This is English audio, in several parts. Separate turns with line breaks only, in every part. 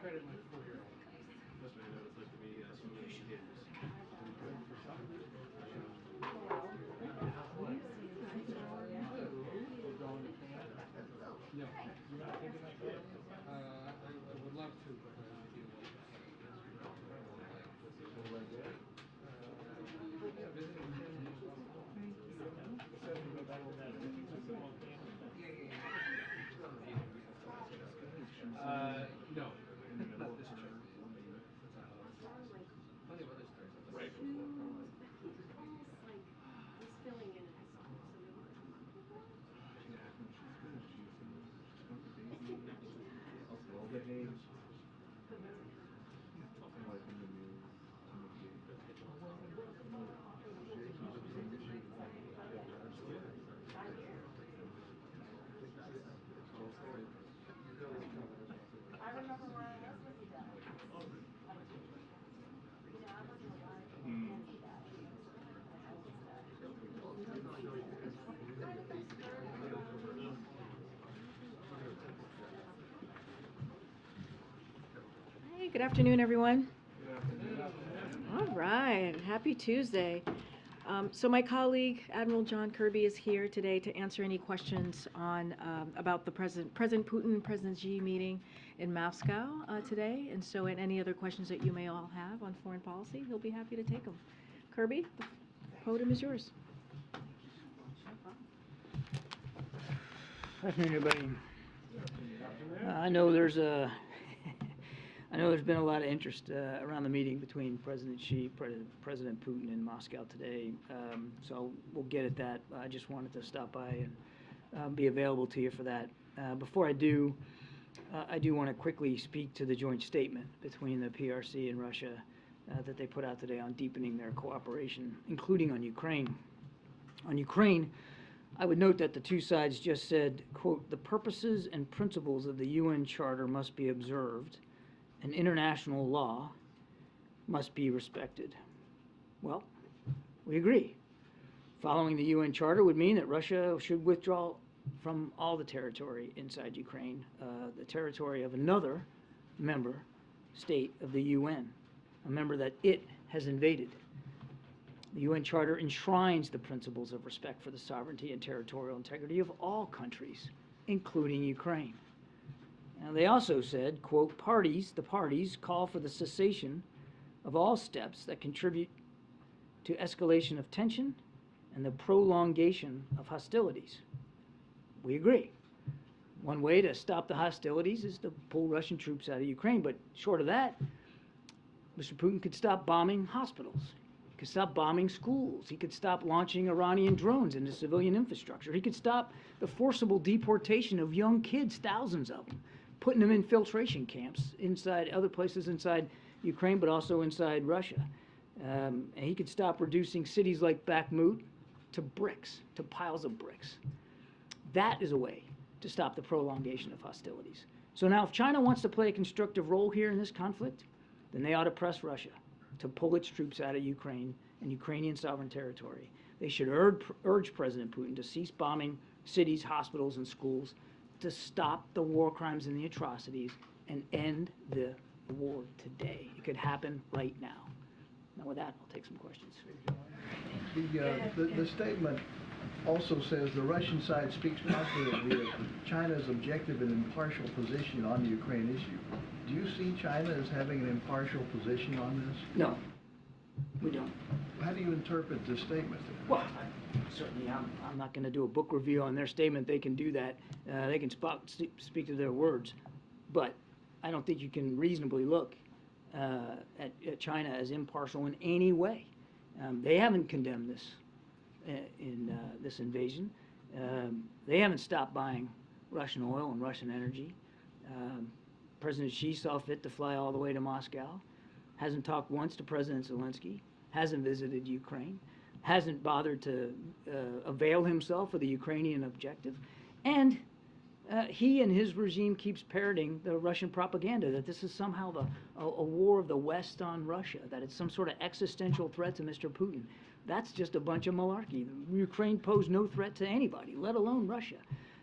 Credit my 4-year-old.
That's what I know. It's like to be some of those kids.
No. You're not taking that back? I would love to, but I would deal with yeah, visiting family in Buffalo. No, not this trip. Plenty of other stories.
Right.
Almost like just filling in a song. I remember where I was when he died. You know, I wasn't alive when he died.
Hey, good afternoon, everyone. All right, happy Tuesday. So my colleague, Admiral John Kirby, is here today to answer any questions on about the President Putin, President Xi meeting in Moscow today. And so any other questions that you may all have on foreign policy, he'll be happy to take them. Kirby, the podium is yours.
Afternoon, everybody. I know there's been a lot of interest around the meeting between President Xi, President Putin in Moscow today. So we'll get at that. I just wanted to stop by and be available to you for that. Before I do want to quickly speak to the joint statement between the PRC and Russia that they put out today on deepening their cooperation, including on Ukraine. On Ukraine, I would note that the two sides just said, quote, "The purposes and principles of the UN Charter must be observed, and international law must be respected." Well, we agree. Following the UN Charter would mean that Russia should withdraw from all the territory inside Ukraine, the territory of another member state of the UN, a member that it has invaded. The UN Charter enshrines the principles of respect for the sovereignty and territorial integrity of all countries, including Ukraine. Now, they also said, quote, the parties call for the cessation of all steps that contribute to escalation of tension and the prolongation of hostilities. We agree. One way to stop the hostilities is to pull Russian troops out of Ukraine, but short of that, Mr. Putin could stop bombing hospitals. He could stop bombing schools. He could stop launching Iranian drones into civilian infrastructure. He could stop the forcible deportation of young kids, thousands of them, putting them in filtration camps inside other places inside Ukraine, but also inside Russia. And he could stop reducing cities like Bakhmut to bricks, to piles of bricks. That is a way to stop the prolongation of hostilities. So now if China wants to play a constructive role here in this conflict, then they ought to press Russia to pull its troops out of Ukraine and Ukrainian sovereign territory. They should urge President Putin to cease bombing cities, hospitals, and schools, to stop the war crimes and the atrocities, and end the war today. It could happen right now. Now with that, I'll take some questions.
The statement also says the Russian side speaks positively of China's objective and impartial position on the Ukraine issue. Do you see China as having an impartial position on this?
No, we don't.
How do you interpret this statement?
Well, certainly I'm not going to do a book review on their statement. They can do that. They can speak to their words. But I don't think you can reasonably look at China as impartial in any way. They haven't condemned this this invasion. They haven't stopped buying Russian oil and Russian energy. President Xi saw fit to fly all the way to Moscow, hasn't talked once to President Zelensky, hasn't visited Ukraine, hasn't bothered to avail himself of the Ukrainian objective, and he and his regime keeps parroting the Russian propaganda that this is somehow a war of the West on Russia, that it's some sort of existential threat to Mr. Putin. That's just a bunch of malarkey. Ukraine posed no threat to anybody, let alone Russia.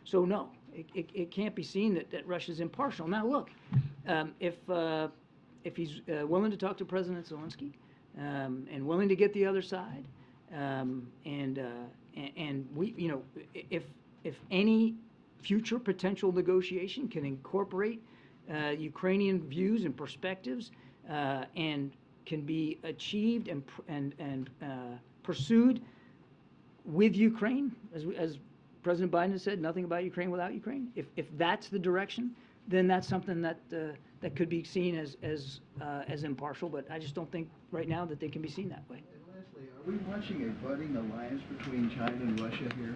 So no, it can't be seen that Russia's impartial. Now look, if he's willing to talk to President Zelensky and willing to get the other side, and we, you know, if any future potential negotiation can incorporate Ukrainian views and perspectives and can be achieved and pursued with Ukraine, as President Biden has said, nothing about Ukraine without Ukraine. If that's the direction, then that's something that that could be seen as impartial. But I just don't think right now that they can be seen that way.
And lastly, are we watching a budding alliance between China and Russia here?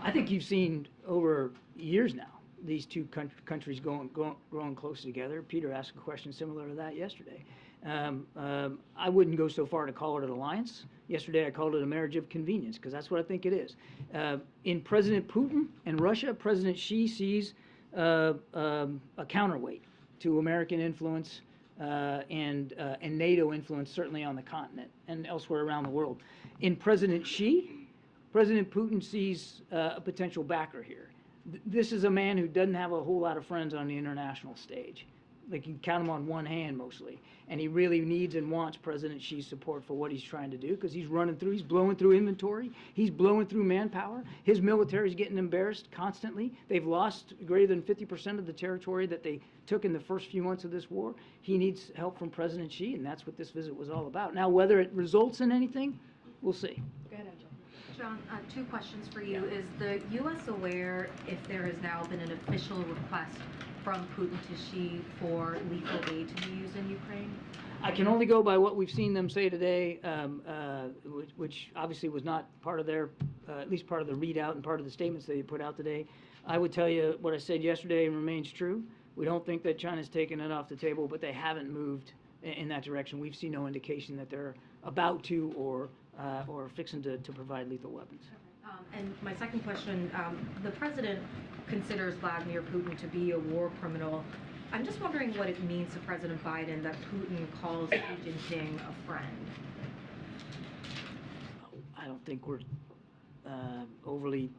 I think you've seen over years now these two countries growing closer together. Peter asked a question similar to that yesterday. I wouldn't go so far to call it an alliance. Yesterday I called it a marriage of convenience, because that's what I think it is. In President Putin and Russia, President Xi sees a counterweight to American influence and NATO influence, certainly on the continent and elsewhere around the world. In President Xi, President Putin sees a potential backer here. This is a man who doesn't have a whole lot of friends on the international stage. Like, you can count them on one hand mostly. And he really needs and wants President Xi's support for what he's trying to do, because he's blowing through inventory, he's blowing through manpower. His military is getting embarrassed constantly. They've lost greater than 50% of the territory that they took in the first few months of this war. He needs help from President Xi, and that's what this visit was all about. Now, whether it results in anything, we'll see.
Go ahead, MJ.
John, two questions for you. Is the U.S. aware if there has now been an official request from Putin to Xi for lethal aid to be used in Ukraine?
I can only go by what we've seen them say today, which obviously was not part of their, at least part of the readout and part of the statements they put out today. I would tell you what I said yesterday remains true. We don't think that China's taken it off the table, but they haven't moved in that direction. We've seen no indication that they're about to or fixing to provide lethal weapons.
And my second question, the president considers Vladimir Putin to be a war criminal. I'm just wondering what it means to President Biden that Putin calls Xi Jinping a friend.
I don't think we're overly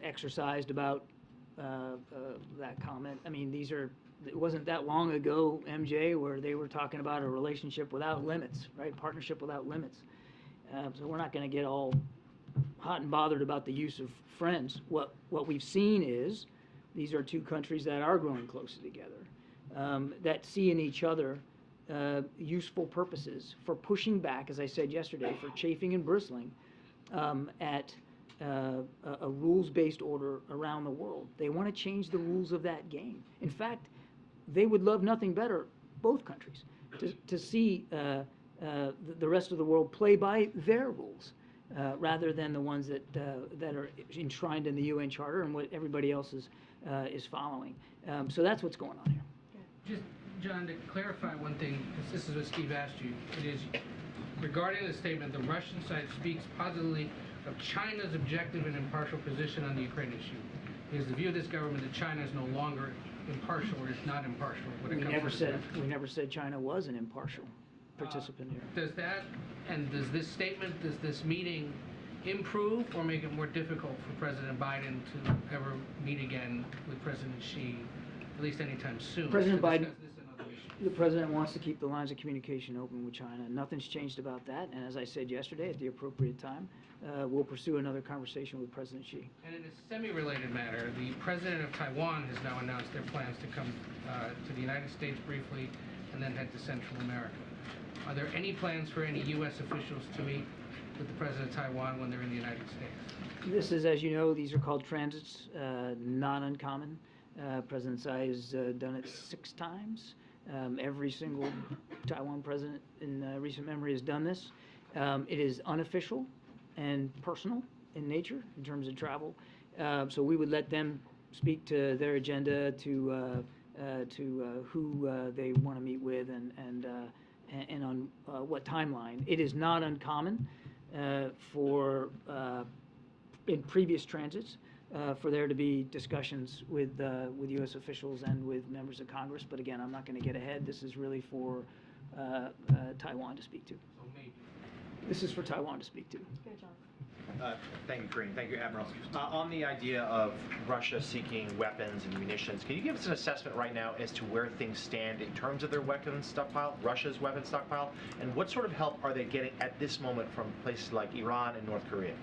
exercised about that comment. I mean, it wasn't that long ago, MJ, where they were talking about a relationship without limits, right? Partnership without limits. So we're not going to get all hot and bothered about the use of friends. What we've seen is these are two countries that are growing closer together, that see in each other useful purposes for pushing back, as I said yesterday, for chafing and bristling at a rules-based order around the world. They want to change the rules of that game. In fact, they would love nothing better, both countries, to see the rest of the world play by their rules rather than the ones that are enshrined in the UN Charter and what everybody else is following. So that's what's going on here.
Just, John, to clarify one thing, because this is what Steve asked you, it is regarding the statement, the Russian side speaks positively of China's objective and impartial position on the Ukraine issue. Is the view of this government that China is no longer impartial or is not impartial when it comes to
We never said China was an impartial participant here.
Does this statement, does this meeting improve or make it more difficult for President Biden to ever meet again with President Xi, at least anytime soon?
President Biden,
This and other issues?
the president wants to keep the lines of communication open with China. Nothing's changed about that. And as I said yesterday, at the appropriate time, we'll pursue another conversation with President Xi.
And in a semi-related matter, the president of Taiwan has now announced their plans to come to the United States briefly and then head to Central America. Are there any plans for any U.S. officials to meet with the president of Taiwan when they're in the United States?
This is, as you know, these are called transits, not uncommon. President Tsai has done it 6 times. Every single Taiwan president in recent memory has done this. It is unofficial and personal in nature in terms of travel. So we would let them speak to their agenda, to who they want to meet with, and on what timeline. It is not uncommon for in previous transits for there to be discussions with U.S. officials and with members of Congress. But again, I'm not going to get ahead. This is really for Taiwan to speak to.
So maybe.
This is for Taiwan to speak to.
Good, John.
Thank you, Karine. Thank you, Admiral. On the idea of Russia seeking weapons and munitions, can you give us an assessment right now as to where things stand in terms of their weapons stockpile, Russia's weapons stockpile, and what sort of help are they getting at this moment from places like Iran and North Korea?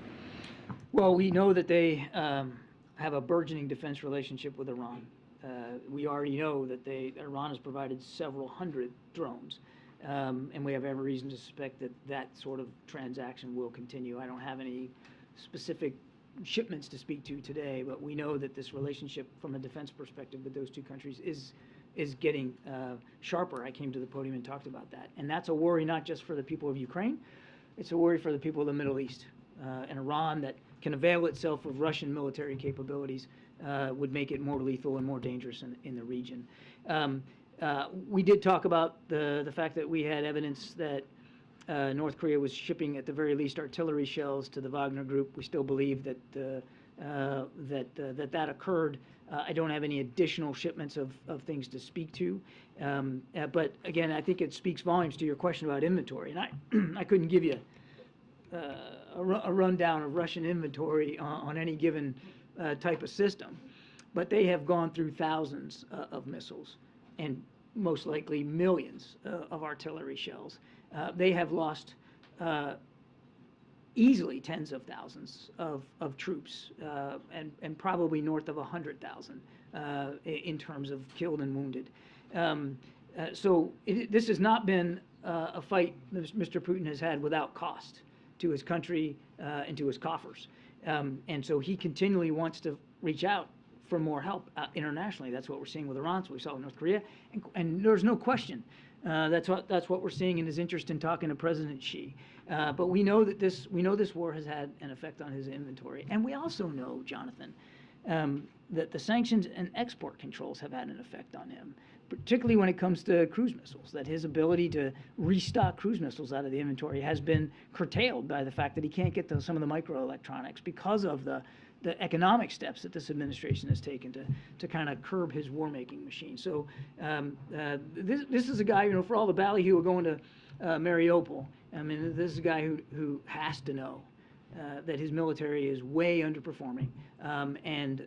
Well, we know that they have a burgeoning defense relationship with Iran. We already know that Iran has provided several hundred drones. And we have every reason to suspect that that sort of transaction will continue. I don't have any specific shipments to speak to today, but we know that this relationship from a defense perspective with those two countries is getting sharper. I came to the podium and talked about that. And that's a worry not just for the people of Ukraine, it's a worry for the people of the Middle East. And Iran that can avail itself of Russian military capabilities would make it more lethal and more dangerous in the region. We did talk about the fact that we had evidence that North Korea was shipping, at the very least, artillery shells to the Wagner Group. We still believe that that occurred. I don't have any additional shipments of things to speak to. But again, I think it speaks volumes to your question about inventory. And I couldn't give you a rundown of Russian inventory on any given type of system. But they have gone through thousands of missiles and most likely millions of artillery shells. They have lost easily tens of thousands of troops and probably north of 100,000 in terms of killed and wounded. So this has not been a fight Mr. Putin has had without cost to his country and to his coffers. And so he continually wants to reach out for more help internationally. That's what we're seeing with Iran, that's what we saw with North Korea, and there's no question that's what we're seeing in his interest in talking to President Xi. But we know that this war has had an effect on his inventory, and we also know, Jonathan, that the sanctions and export controls have had an effect on him, particularly when it comes to cruise missiles. That his ability to restock cruise missiles out of the inventory has been curtailed by the fact that he can't get some of the microelectronics because of the economic steps that this administration has taken to kind of curb his war-making machine. So this is a guy, for all the ballyhoo going to Mariupol, I mean, this is a guy who has to know that his military is way underperforming and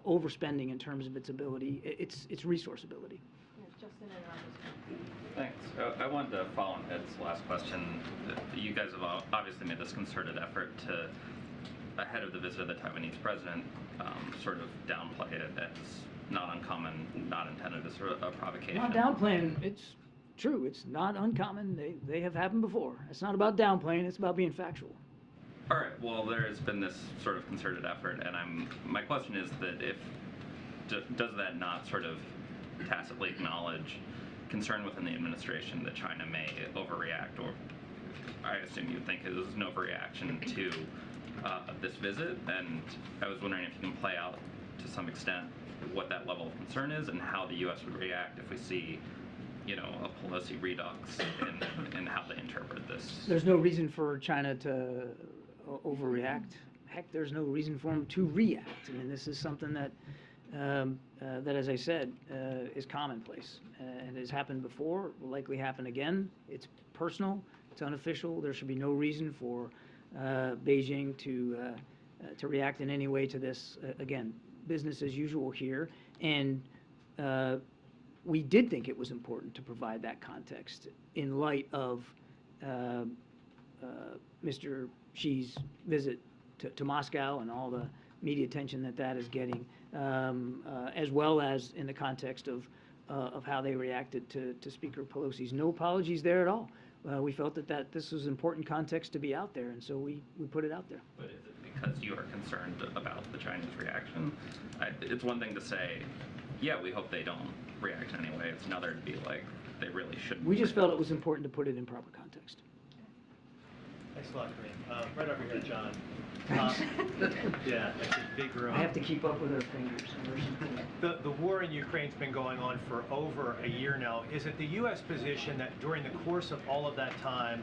overspending in terms of its ability, its resource ability.
Justin and
Thanks. I wanted to follow on Ed's last question. You guys have obviously made this concerted effort to, ahead of the visit of the Taiwanese president, sort of downplay it as not uncommon, not intended as a provocation.
Not downplaying, it's true, it's not uncommon. They have happened before. It's not about downplaying, it's about being factual.
All right, well, there has been this sort of concerted effort, and my question is that does that not sort of tacitly acknowledge concern within the administration that China may overreact, or I assume you think it was an overreaction to this visit, and I was wondering if you can play out to some extent what that level of concern is and how the U.S. would react if we see, a Pelosi redux in how they interpret this.
There's no reason for China to overreact. Heck, there's no reason for them to react. I mean, this is something that, as I said, is commonplace and has happened before, will likely happen again. It's personal, it's unofficial. There should be no reason for Beijing to react in any way to this. Again, business as usual here, and we did think it was important to provide that context in light of Mr. Xi's visit to Moscow and all the media attention that is getting, as well as in the context of how they reacted to Speaker Pelosi's. No apologies there at all. We felt that this was important context to be out there, and so we put it out there.
But is it because you are concerned about the Chinese reaction? It's one thing to say, yeah, we hope they don't react in any way. It's another to be like, they really shouldn't.
We just felt it was important to put it in proper context.
Thanks a lot, Karine. Right over here, John. Yeah, that's a big room.
I have to keep up with her fingers.
The war in Ukraine's been going on for over a year now. Is it the U.S. position that during the course of all of that time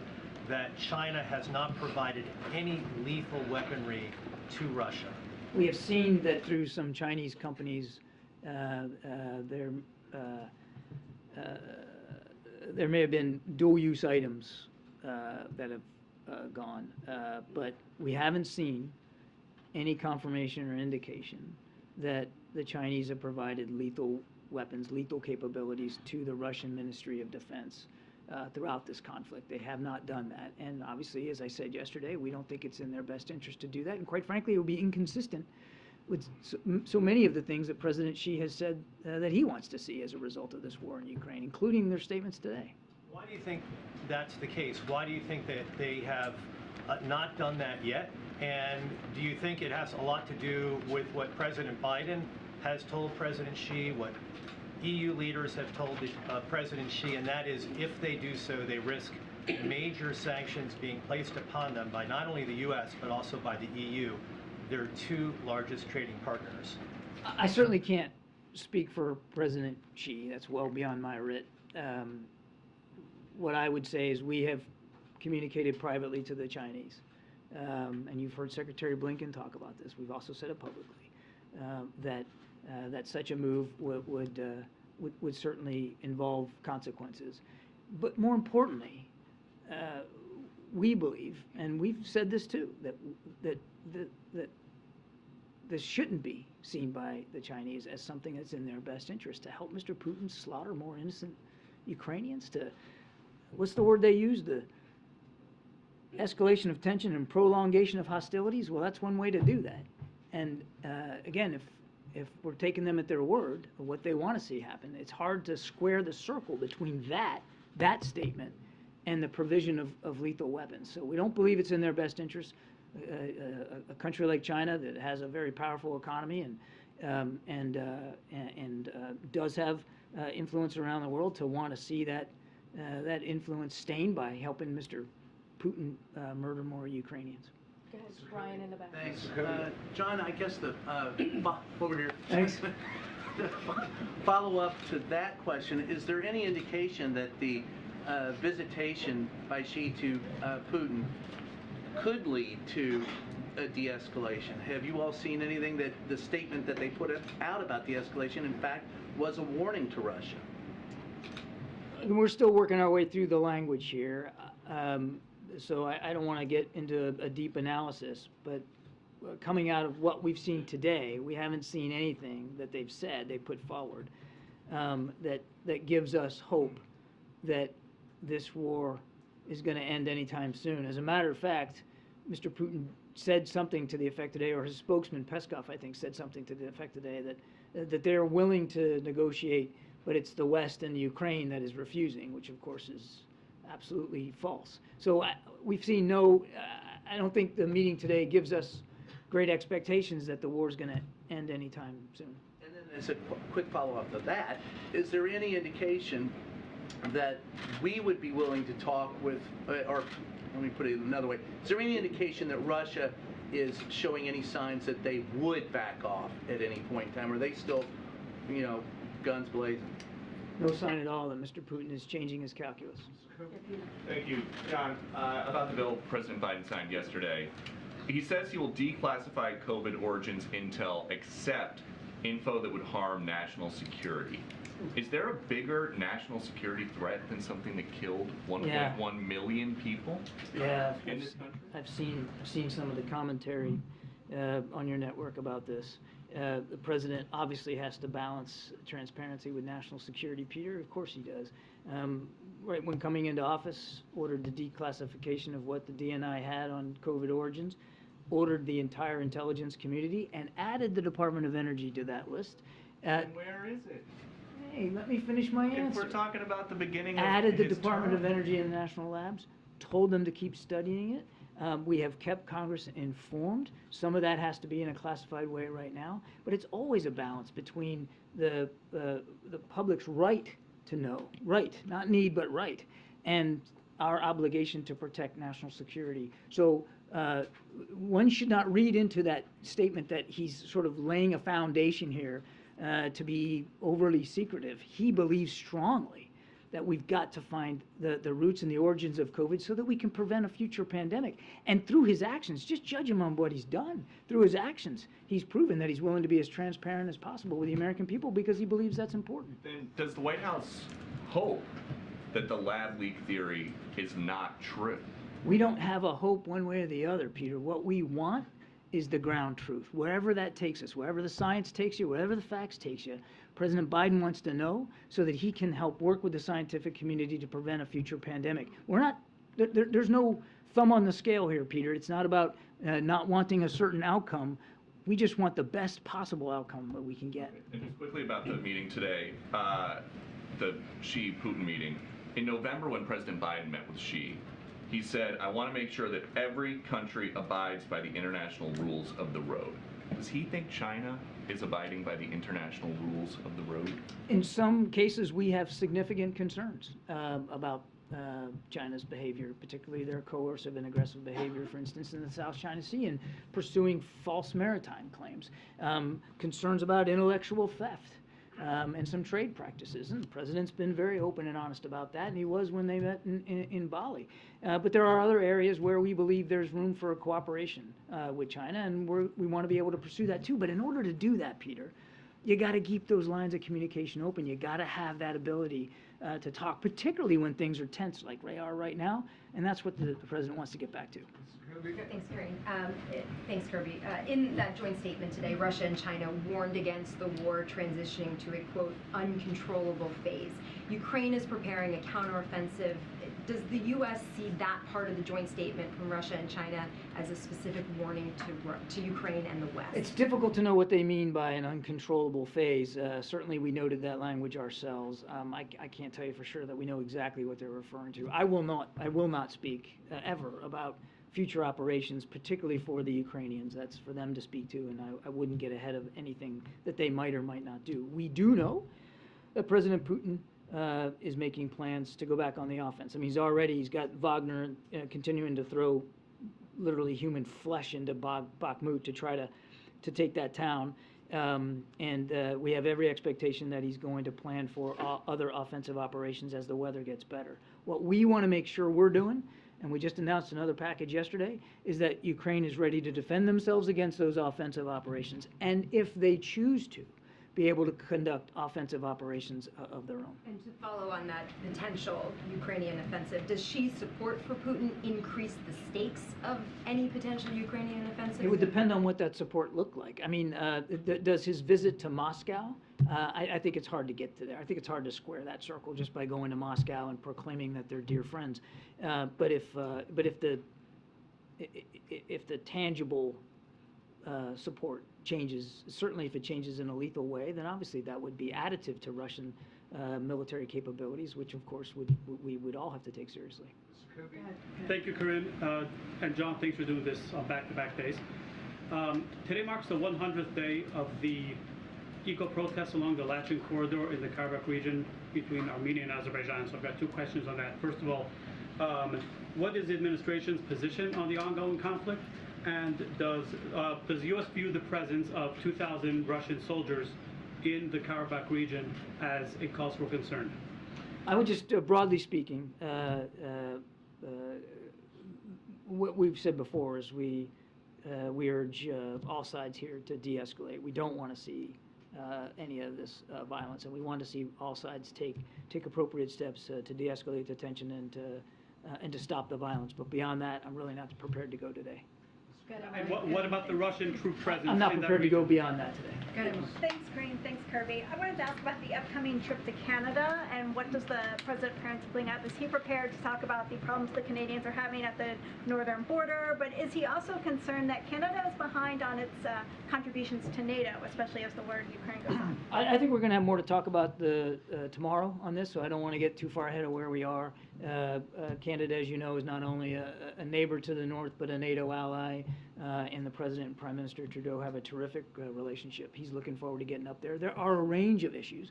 that China has not provided any lethal weaponry to Russia?
We have seen that through some Chinese companies, there may have been dual-use items that have gone. But we haven't seen any confirmation or indication that the Chinese have provided lethal weapons, lethal capabilities to the Russian Ministry of Defense throughout this conflict. They have not done that. And obviously, as I said yesterday, we don't think it's in their best interest to do that. And quite frankly, it would be inconsistent with so many of the things that President Xi has said that he wants to see as a result of this war in Ukraine, including their statements today.
Why do you think that's the case? Why do you think that they have not done that yet? And do you think it has a lot to do with what President Biden has told President Xi, what EU leaders have told President Xi, and that is if they do so, they risk major sanctions being placed upon them by not only the U.S., but also by the EU, their two largest trading partners?
I certainly can't speak for President Xi. That's well beyond my writ. What I would say is we have communicated privately to the Chinese. And you've heard Secretary Blinken talk about this. We've also said it publicly, that such a move would certainly involve consequences. But more importantly, we believe, and we've said this too, that this shouldn't be seen by the Chinese as something that's in their best interest to help Mr. Putin slaughter more innocent Ukrainians, to, what's the word they use, the escalation of tension and prolongation of hostilities. Well, that's one way to do that. And again, if we're taking them at their word of what they want to see happen, it's hard to square the circle between that statement and the provision of lethal weapons. So we don't believe it's in their best interest. A country like China that has a very powerful economy and does have influence around the world, to want to see that influence stained by helping Mr. Putin murder more Ukrainians.
Go ahead, Brian in the back.
Thanks. John, I guess over here.
Thanks.
The follow-up to that question, is there any indication that the visitation by Xi to Putin could lead to a de-escalation? Have you all seen anything that the statement that they put out about de-escalation, in fact, was a warning to Russia?
We're still working our way through the language here. So I don't want to get into a deep analysis, but coming out of what we've seen today, we haven't seen anything that they've said, they put forward, that gives us hope that this war is going to end anytime soon. As a matter of fact, Mr. Putin said something to the effect today, or his spokesman Peskov, I think, said something to the effect today that they're willing to negotiate, but it's the West and Ukraine that is refusing, which of course is absolutely false. So we've seen I don't think the meeting today gives us great expectations that the war is going to end anytime soon.
And then as a quick follow-up to that, is there any indication that we would be willing to talk with, or let me put it another way, is there any indication that Russia is showing any signs that they would back off at any point in time? Are they still, guns blazing?
No sign at all that Mr. Putin is changing his calculus.
Thank you. John, about the bill President Biden signed yesterday, he says he will declassify COVID origins intel except info that would harm national security. Is there a bigger national security threat than something that killed 1.1 million people in this country?
I've seen some of the commentary on your network about this. The president obviously has to balance transparency with national security, Peter. Of course he does. Right when coming into office, ordered the declassification of what the DNI had on COVID origins, ordered the entire intelligence community, and added the Department of Energy to that list.
And where is it?
Hey, let me finish my answer.
If we're talking about the beginning of
added the
his
Department
term.
of Energy and the national labs, told them to keep studying it. We have kept Congress informed. Some of that has to be in a classified way right now, but it's always a balance between the public's right to know, right, not need, but right, and our obligation to protect national security. So one should not read into that statement that he's sort of laying a foundation here to be overly secretive. He believes strongly that we've got to find the roots and the origins of COVID so that we can prevent a future pandemic. And through his actions, just judge him on what he's done. Through his actions, he's proven that he's willing to be as transparent as possible with the American people because he believes that's important.
Then does the White House hope that the lab leak theory is not true?
We don't have a hope one way or the other, Peter. What we want is the ground truth. Wherever that takes us, wherever the science takes you, wherever the facts takes you, President Biden wants to know so that he can help work with the scientific community to prevent a future pandemic. We're not, there's no thumb on the scale here, Peter. It's not about not wanting a certain outcome. We just want the best possible outcome that we can get.
And just quickly about the meeting today, the Xi-Putin meeting. In November, when President Biden met with Xi, he said, I want to make sure that every country abides by the international rules of the road. Does he think China is abiding by the international rules of the road?
In some cases, we have significant concerns about China's behavior, particularly their coercive and aggressive behavior, for instance, in the South China Sea and pursuing false maritime claims, concerns about intellectual theft, and some trade practices. And the president's been very open and honest about that, and he was when they met in Bali. But there are other areas where we believe there's room for cooperation with China, and we want to be able to pursue that too. But in order to do that, Peter, you got to keep those lines of communication open. You got to have that ability to talk, particularly when things are tense like they are right now, and that's what the president wants to get back to.
Thanks, Karine. Thanks, Kirby. In that joint statement today, Russia and China warned against the war transitioning to a, quote, uncontrollable phase. Ukraine is preparing a counteroffensive. Does the U.S. see that part of the joint statement from Russia and China as a specific warning to Ukraine and the West?
It's difficult to know what they mean by an uncontrollable phase. Certainly, we noted that language ourselves. I can't tell you for sure that we know exactly what they're referring to. I will not speak ever about future operations, particularly for the Ukrainians. That's for them to speak to, and I wouldn't get ahead of anything that they might or might not do. We do know that President Putin is making plans to go back on the offense. I mean, he's got Wagner continuing to throw literally human flesh into Bakhmut to try to take that town. And we have every expectation that he's going to plan for other offensive operations as the weather gets better. What we want to make sure we're doing, and we just announced another package yesterday, is that Ukraine is ready to defend themselves against those offensive operations, and if they choose to, be able to conduct offensive operations of their own.
And to follow on that potential Ukrainian offensive, does Xi's support for Putin increase the stakes of any potential Ukrainian offensive?
It would depend on what that support looked like. I mean, does his visit to Moscow, I think it's hard to get to there. I think it's hard to square that circle just by going to Moscow and proclaiming that they're dear friends. But if the tangible support changes, certainly if it changes in a lethal way, then obviously that would be additive to Russian military capabilities, which of course we would all have to take seriously.
Thank you, Karine. And John, thanks for doing this on back-to-back days. Today marks the 100th day of the eco-protests along the Lachin corridor in the Karabakh region between Armenia and Azerbaijan. So I've got two questions on that. First of all, what is the administration's position on the ongoing conflict? And does the U.S. view the presence of 2,000 Russian soldiers in the Karabakh region as a cause for concern?
I would just, broadly speaking, what we've said before is we urge all sides here to de-escalate. We don't want to see any of this violence, and we want to see all sides take appropriate steps to de-escalate the tension and to stop the violence. But beyond that, I'm really not prepared to go today.
And what about the Russian troop presence?
I'm not prepared to go beyond that today.
Thanks, Karine. Thanks, Kirby. I wanted to ask about the upcoming trip to Canada, and what does the president plan to bring up? Is he prepared to talk about the problems the Canadians are having at the northern border? But is he also concerned that Canada is behind on its contributions to NATO, especially as the war in Ukraine goes on?
I think we're going to have more to talk about tomorrow on this, so I don't want to get too far ahead of where we are. Canada, as you know, is not only a neighbor to the north, but a NATO ally. And the President and Prime Minister Trudeau have a terrific relationship. He's looking forward to getting up there. There are a range of issues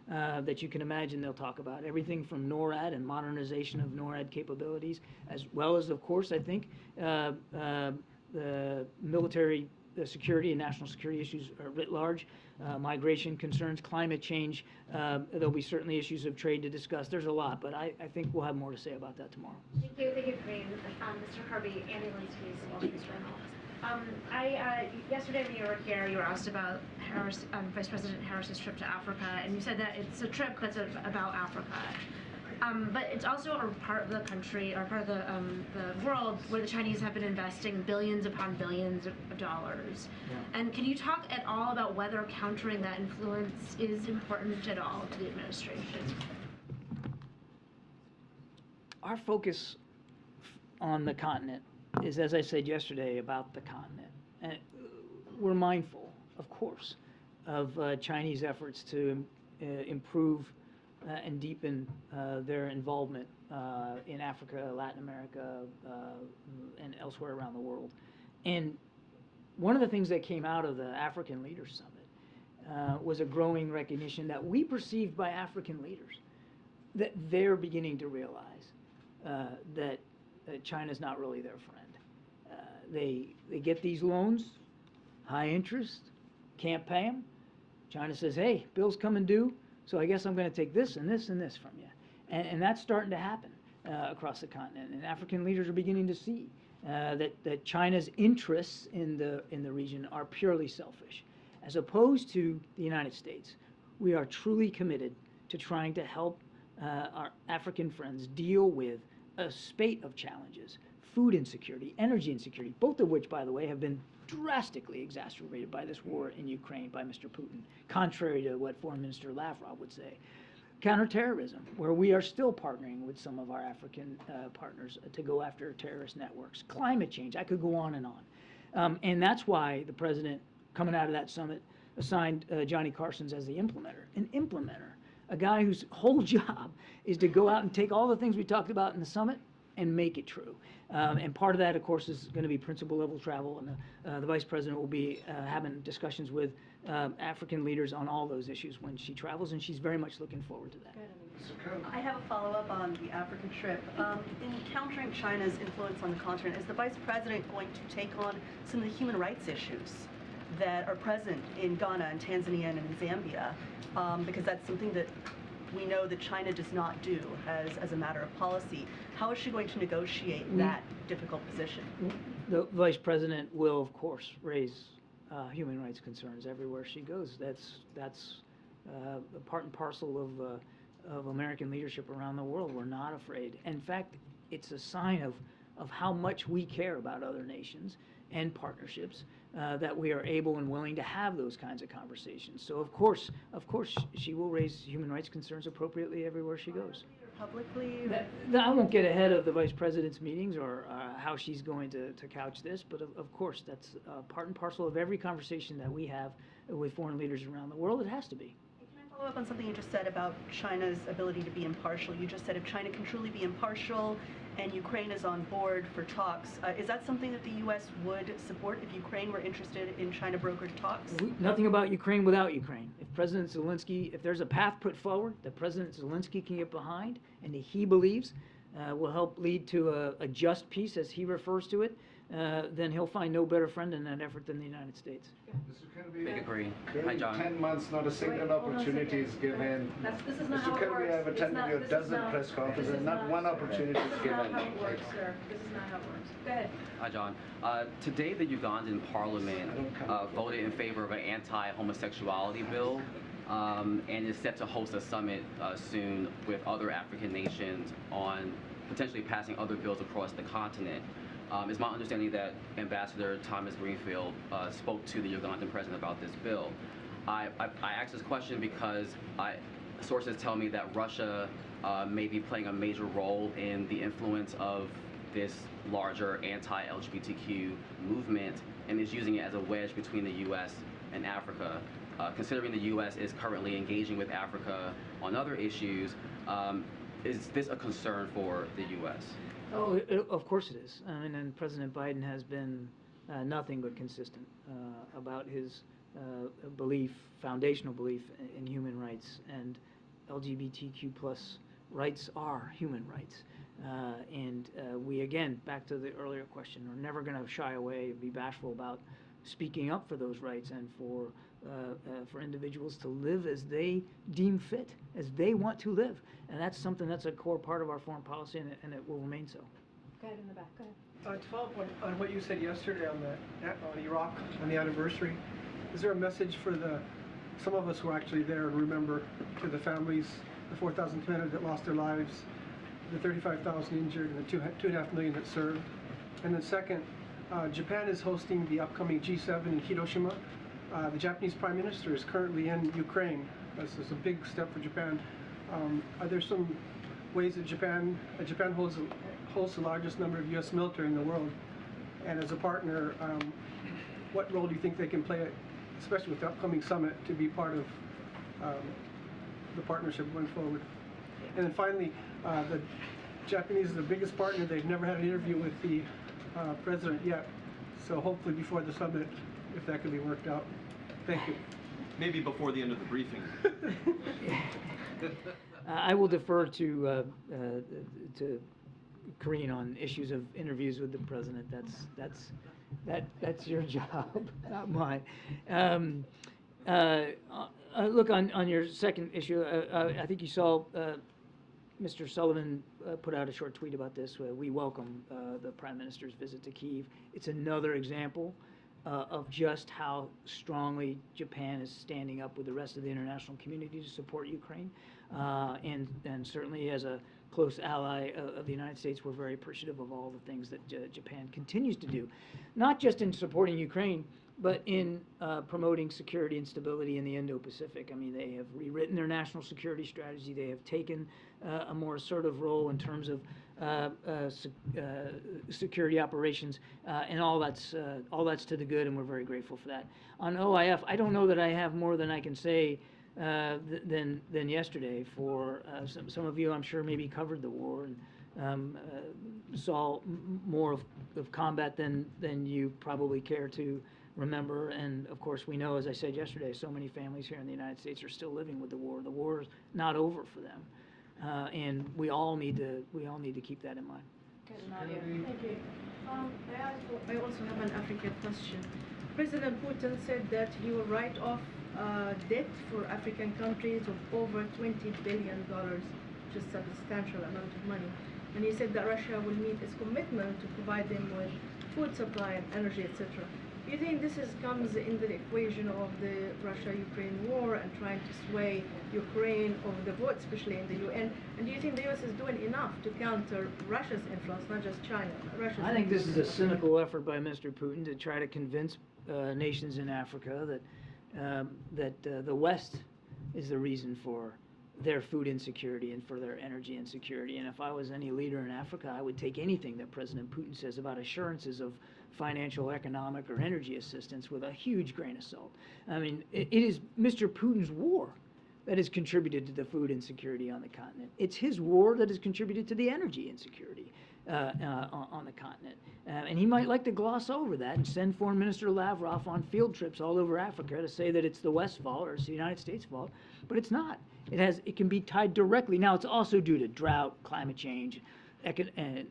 that you can imagine they'll talk about. Everything from NORAD and modernization of NORAD capabilities, as well as, of course, I think, the military security and national security issues writ large, migration concerns, climate change. There'll be certainly issues of trade to discuss. There's a lot, but I think we'll have more to say about that tomorrow.
Thank you, Karine. Mr. Kirby, Andy Linsky, the Wall Street Journal. Yesterday when you were here, you were asked about Vice President Harris's trip to Africa, and you said that it's a trip that's about Africa. But it's also a part of the country, or part of the world where the Chinese have been investing billions upon billions of dollars.
Yeah.
And can you talk at all about whether countering that influence is important at all to the administration?
Our focus on the continent is, as I said yesterday, about the continent. And we're mindful, of course, of Chinese efforts to improve and deepen their involvement in Africa, Latin America, and elsewhere around the world. And one of the things that came out of the African Leaders Summit was a growing recognition that we perceived by African leaders, that they're beginning to realize that China's not really their friend. They get these loans, high interest, can't pay them. China says, hey, bills coming due, so I guess I'm going to take this and this and this from you. And that's starting to happen across the continent. And African leaders are beginning to see that China's interests in the region are purely selfish. As opposed to the United States, we are truly committed to trying to help our African friends deal with a spate of challenges: food insecurity, energy insecurity, both of which, by the way, have been drastically exacerbated by this war in Ukraine by Mr. Putin, contrary to what Foreign Minister Lavrov would say. Counterterrorism, where we are still partnering with some of our African partners to go after terrorist networks. Climate change, I could go on and on. And that's why the president, coming out of that summit, assigned Johnny Carson's as the implementer. An implementer, a guy whose whole job is to go out and take all the things we talked about in the summit and make it true. And part of that, of course, is going to be principal level travel, and the vice president will be having discussions with African leaders on all those issues when she travels, and she's very much looking forward to that.
I have a follow-up on the African trip. In countering China's influence on the continent, is the vice president going to take on some of the human rights issues that are present in Ghana and Tanzania and in Zambia? Because that's something that we know that China does not do as a matter of policy. How is she going to negotiate that difficult position?
The vice president will, of course, raise human rights concerns everywhere she goes. That's a part and parcel of American leadership around the world. We're not afraid. In fact, it's a sign of how much we care about other nations and partnerships that we are able and willing to have those kinds of conversations. So of course, she will raise human rights concerns appropriately everywhere she goes.
Publicly?
I won't get ahead of the vice president's meetings or how she's going to couch this, but of course that's part and parcel of every conversation that we have with foreign leaders around the world. It has to be.
Can I follow up on something you just said about China's ability to be impartial? You just said if China can truly be impartial and Ukraine is on board for talks, is that something that the U.S. would support if Ukraine were interested in China-brokered talks?
Nothing about Ukraine without Ukraine. If there's a path put forward that President Zelensky can get behind and that he believes will help lead to a just peace, as he refers to it, then he'll find no better friend in that effort than the United States.
Big agree. Hi,
In
John.
10 months, not a single opportunity is given.
This is not
Mr.
how it
Kirby,
works.
I have attended your dozen press conferences, and not one opportunity is given.
This is not how it works, sir. This is not how it works. Go ahead.
Hi, John. Today, the Ugandan parliament voted in favor of an anti-homosexuality bill and is set to host a summit soon with other African nations on potentially passing other bills across the continent. It's my understanding that Ambassador Thomas Greenfield spoke to the Ugandan president about this bill. I asked this question because sources tell me that Russia may be playing a major role in the influence of this larger anti-LGBTQ movement and is using it as a wedge between the U.S. and Africa. Considering the U.S. is currently engaging with Africa on other issues, is this a concern for the U.S.?
Oh, of course it is. I mean, and President Biden has been nothing but consistent about his foundational belief in human rights, and LGBTQ plus rights are human rights. And we, again, back to the earlier question, are never going to shy away and be bashful about speaking up for those rights and for individuals to live as they deem fit, as they want to live. And that's something that's a core part of our foreign policy, and it will remain so.
Go ahead in the back. Go ahead.
To follow up on what you said yesterday on Iraq, on the anniversary, is there a message for some of us who are actually there and remember, to the families the 4,200 that lost their lives, the 35,000 injured, and the 2.5 million that served. And then second, Japan is hosting the upcoming G7 in Hiroshima. The Japanese Prime Minister is currently in Ukraine. This is a big step for Japan. Are there some ways that Japan holds the largest number of U.S. military in the world, and as a partner, what role do you think they can play, especially with the upcoming summit, to be part of the partnership going forward? And then finally, the Japanese are the biggest partner. They've never had an interview with the president yet, so hopefully before the summit, if that can be worked out. Thank you.
Maybe before the end of the briefing.
I will defer to Karine on issues of interviews with the president. That's your job, not mine. Look, on your second issue, I think you saw Mr. Sullivan put out a short tweet about this. We welcome the Prime Minister's visit to Kyiv. It's another example of just how strongly Japan is standing up with the rest of the international community to support Ukraine. And certainly as a close ally of the United States, we're very appreciative of all the things that Japan continues to do, not just in supporting Ukraine, but in promoting security and stability in the Indo-Pacific. I mean, they have rewritten their national security strategy. They have taken a more assertive role in terms of security operations, and all that's to the good, and we're very grateful for that. On OIF, I don't know that I have more than I can say than yesterday. For some of you, I'm sure, maybe covered the war and saw more of combat than you probably care to remember. And of course, we know, as I said yesterday, so many families here in the United States are still living with the war. The war is not over for them, and we all need to keep that in mind.
Thank you. I also have an African question. President Putin said that he will write off debt for African countries of over $20 billion, which is a substantial amount of money. And he said that Russia will meet its commitment to provide them with food supply and energy, etc. Do you think this comes into the equation of the Russia-Ukraine war and trying to sway Ukraine over the vote, especially in the UN? And do you think the U.S. is doing enough to counter Russia's influence, not just China? Russia's
I think this is a cynical effort by Mr. Putin to try to convince nations in Africa that the West is the reason for their food insecurity and for their energy insecurity. And if I was any leader in Africa, I would take anything that President Putin says about assurances of financial, economic, or energy assistance with a huge grain of salt. I mean, it is Mr. Putin's war that has contributed to the food insecurity on the continent. It's his war that has contributed to the energy insecurity on the continent. And he might like to gloss over that and send Foreign Minister Lavrov on field trips all over Africa to say that it's the West's fault or it's the United States' fault, but it's not. It can be tied directly. Now, it's also due to drought, climate change, and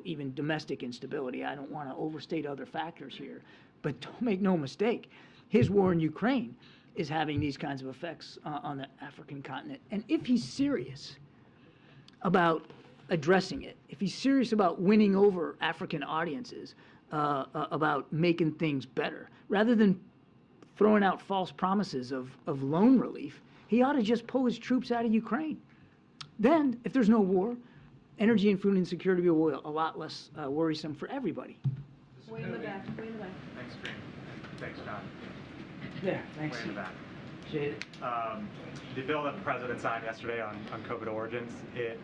even domestic instability. I don't want to overstate other factors here, but don't make no mistake, his war in Ukraine is having these kinds of effects on the African continent. And if he's serious about addressing it, if he's serious about winning over African audiences, about making things better, rather than throwing out false promises of loan relief, he ought to just pull his troops out of Ukraine. Then, if there's no war, energy and food insecurity will be a lot less worrisome for everybody.
Way in the back, way in the back.
Thanks, Green. Thanks, John.
There, thanks.
Way in the back.
Appreciate it.
The bill that the president signed yesterday on COVID origins, it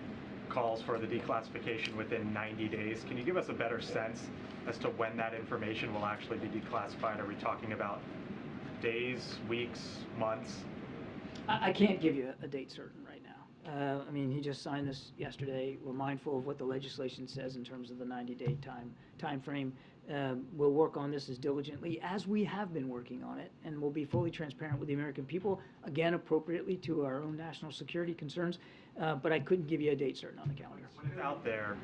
calls for the declassification within 90 days. Can you give us a better sense as to when that information will actually be declassified? Are we talking about days, weeks, months?
I can't give you a date certain right now. I mean, he just signed this yesterday. We're mindful of what the legislation says in terms of the 90-day time frame. We'll work on this as diligently as we have been working on it, and we'll be fully transparent with the American people, again, appropriately to our own national security concerns, but I couldn't give you a date certain on the calendar.
When it's out there,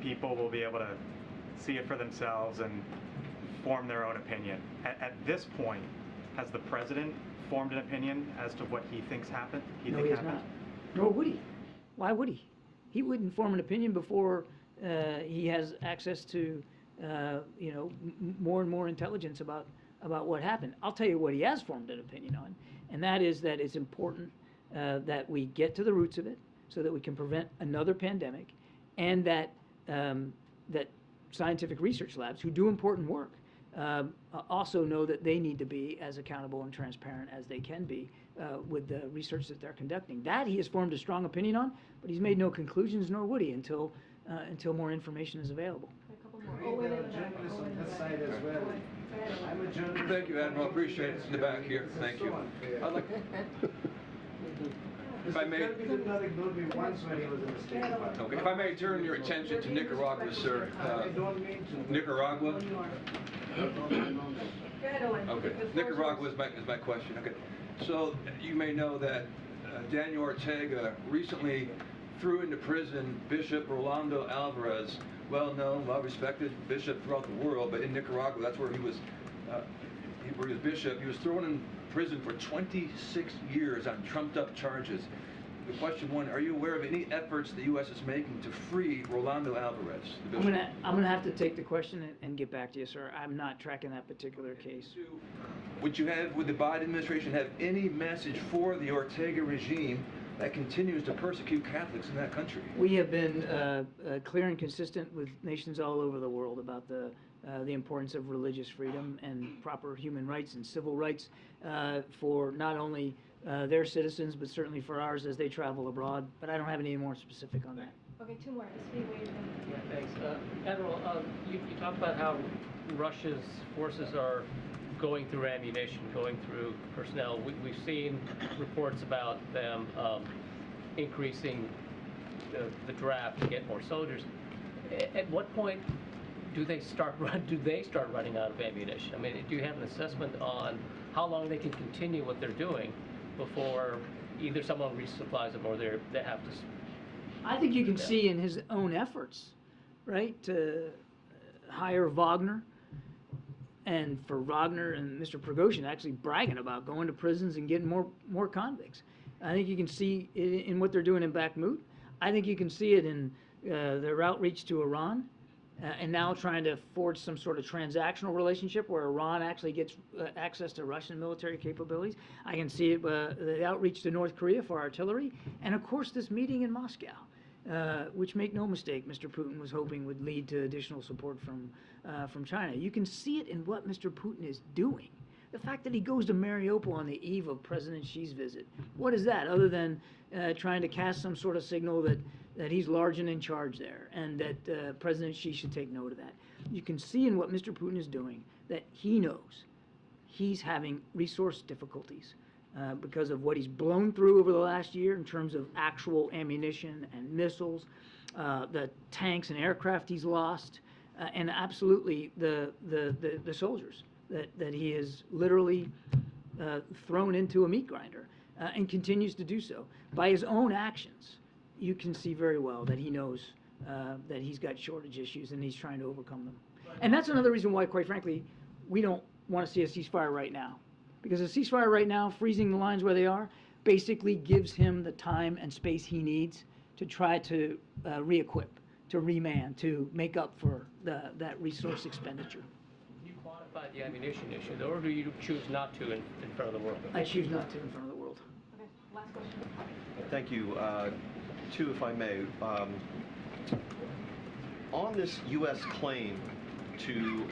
people will be able to see it for themselves and form their own opinion. At this point, has the president formed an opinion as to what he thinks happened?
No, he has not. Nor would he. Why would he? He wouldn't form an opinion before he has access to, more and more intelligence about what happened. I'll tell you what he has formed an opinion on, and that is that it's important that we get to the roots of it so that we can prevent another pandemic, and that that scientific research labs who do important work also know that they need to be as accountable and transparent as they can be with the research that they're conducting. That he has formed a strong opinion on, but he's made no conclusions, nor would he until more information is available.
Thank you, Admiral. Appreciate it. In the back here. Thank you. I'd like, if I may, okay, if I may turn your attention to Nicaragua, sir. Nicaragua. Okay, Nicaragua is my question. Okay, so you may know that Daniel Ortega recently threw into prison Bishop Rolando Alvarez, well-known, well-respected bishop throughout the world, but in Nicaragua, that's where he was bishop. He was thrown in prison for 26 years on trumped-up charges. The question one, are you aware of any efforts the U.S. is making to free Rolando Alvarez, the bishop?
I'm gonna have to take the question and get back to you, sir. I'm not tracking that particular case.
Would the Biden administration have any message for the Ortega regime that continues to persecute Catholics in that country?
We have been clear and consistent with nations all over the world about the importance of religious freedom and proper human rights and civil rights for not only their citizens, but certainly for ours as they travel abroad. But I don't have any more specific on that.
Okay, two more.
Yeah, thanks. Admiral, you talk about how Russia's forces are going through ammunition, going through personnel. We've seen reports about them increasing the draft to get more soldiers. At what point do they start running out of ammunition? I mean, do you have an assessment on how long they can continue what they're doing before either someone resupplies them or they have to?
I think you can see in his own efforts, right, to hire Wagner, and for Wagner and Mr. Prigozhin actually bragging about going to prisons and getting more convicts. I think you can see it in what they're doing in Bakhmut. I think you can see it in their outreach to Iran, and now trying to forge some sort of transactional relationship where Iran actually gets access to Russian military capabilities. I can see it, the outreach to North Korea for artillery, and of course this meeting in Moscow, which, make no mistake, Mr. Putin was hoping would lead to additional support from China. You can see it in what Mr. Putin is doing. The fact that he goes to Mariupol on the eve of President Xi's visit. What is that other than trying to cast some sort of signal that he's large and in charge there, and that President Xi should take note of that? You can see in what Mr. Putin is doing that he knows he's having resource difficulties because of what he's blown through over the last year in terms of actual ammunition and missiles, the tanks and aircraft he's lost, and absolutely the soldiers that he has literally thrown into a meat grinder and continues to do so. By his own actions, you can see very well that he knows that he's got shortage issues and he's trying to overcome them. And that's another reason why, quite frankly, we don't want to see a ceasefire right now. Because a ceasefire right now, freezing the lines where they are, basically gives him the time and space he needs to try to re-equip, to reman, to make up for that resource expenditure.
Can you quantify the ammunition issue, or do you choose not to in front of the world?
I choose not to in front of the world.
Okay, last question.
Thank you. Two, if I may. On this U.S. claim to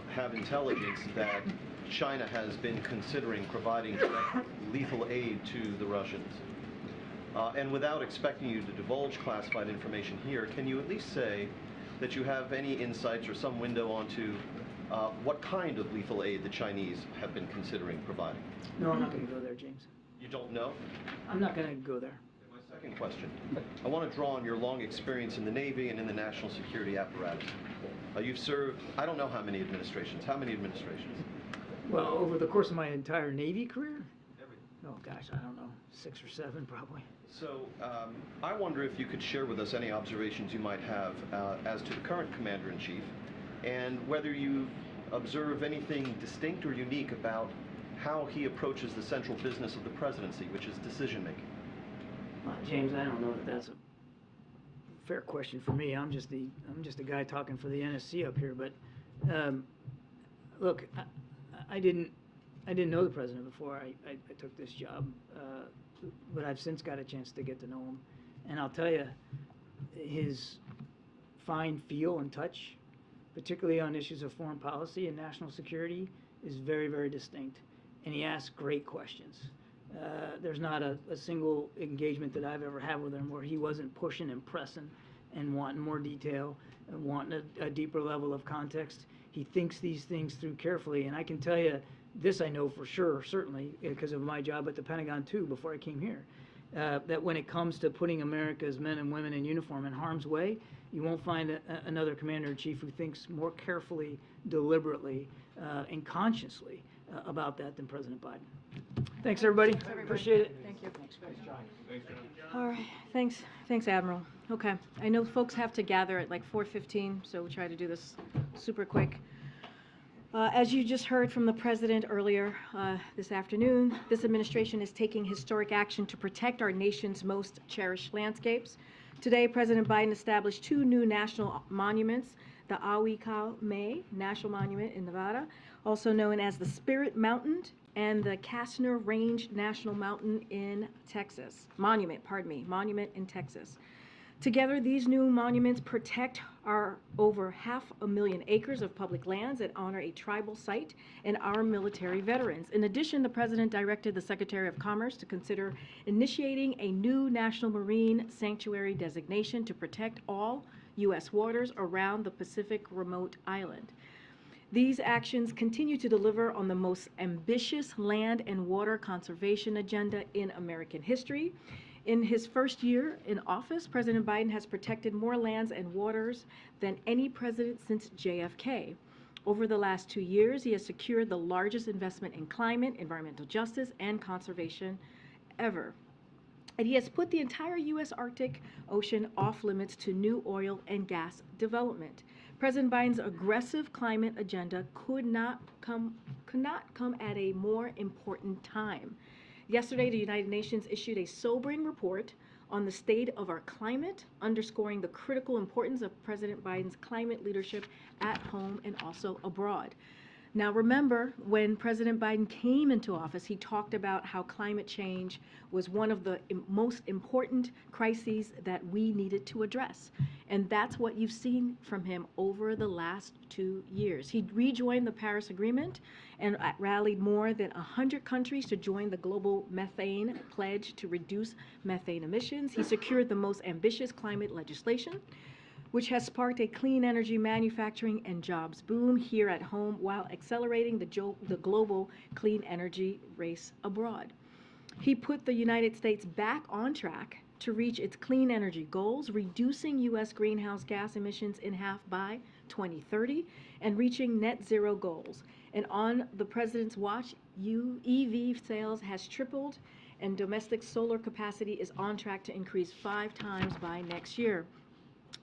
have intelligence that China has been considering providing lethal aid to the Russians, and without expecting you to divulge classified information here, can you at least say that you have any insights or some window onto what kind of lethal aid the Chinese have been considering providing?
No, I'm not going to go there, James.
You don't know?
I'm not going to go there.
My second question. I want to draw on your long experience in the Navy and in the national security apparatus. You've served, I don't know how many administrations. How many administrations?
Well, over the course of my entire Navy career? Oh gosh, I don't know, 6 or 7 probably.
So I wonder if you could share with us any observations you might have as to the current Commander-in-Chief, and whether you observe anything distinct or unique about how he approaches the central business of the presidency, which is decision-making.
James, I don't know that that's a fair question for me. I'm just a guy talking for the NSC up here. But look, I didn't know the president before I took this job but I've since got a chance to get to know him. And I'll tell you, his fine feel and touch, particularly on issues of foreign policy and national security, is very, very distinct. And he asks great questions. There's not a single engagement that I've ever had with him where he wasn't pushing and pressing and wanting more detail and wanting a deeper level of context. He thinks these things through carefully, and I can tell you, this I know for sure, certainly, because of my job at the Pentagon too, before I came here, that when it comes to putting America's men and women in uniform in harm's way, you won't find another commander-in-chief who thinks more carefully, deliberately, and consciously about that than President Biden. Thanks, everybody. Appreciate it.
Thank you.
Thanks, John.
All right, thanks, Admiral. Okay, I know folks have to gather at like 4:15, so we'll try to do this super quick. As you just heard from the President earlier this afternoon, this administration is taking historic action to protect our nation's most cherished landscapes. Today, President Biden established 2 new national monuments, the Awikau National Monument in Nevada, also known as the Spirit Mountain, and the Kastner Range National Monument in Texas. Monument in Texas. Together, these new monuments protect our over 500,000 acres of public lands and honor a tribal site and our military veterans. In addition, the President directed the Secretary of Commerce to consider initiating a new National Marine Sanctuary designation to protect all U.S. waters around the Pacific remote island. These actions continue to deliver on the most ambitious land and water conservation agenda in American history. In his first year in office, President Biden has protected more lands and waters than any president since JFK. Over the last 2 years, he has secured the largest investment in climate, environmental justice, and conservation ever. And he has put the entire U.S. Arctic Ocean off limits to new oil and gas development. President Biden's aggressive climate agenda could not come at a more important time. Yesterday, the United Nations issued a sobering report on the state of our climate, underscoring the critical importance of President Biden's climate leadership at home and also abroad. Now remember, when President Biden came into office, he talked about how climate change was one of the most important crises that we needed to address. And that's what you've seen from him over the last 2 years. He rejoined the Paris Agreement and rallied more than 100 countries to join the global methane pledge to reduce methane emissions. He secured the most ambitious climate legislation, which has sparked a clean energy manufacturing and jobs boom here at home while accelerating the global clean energy race abroad. He put the United States back on track to reach its clean energy goals, reducing U.S. greenhouse gas emissions in half by 2030 and reaching net zero goals. And on the President's watch, EV sales has tripled and domestic solar capacity is on track to increase 5 times by next year.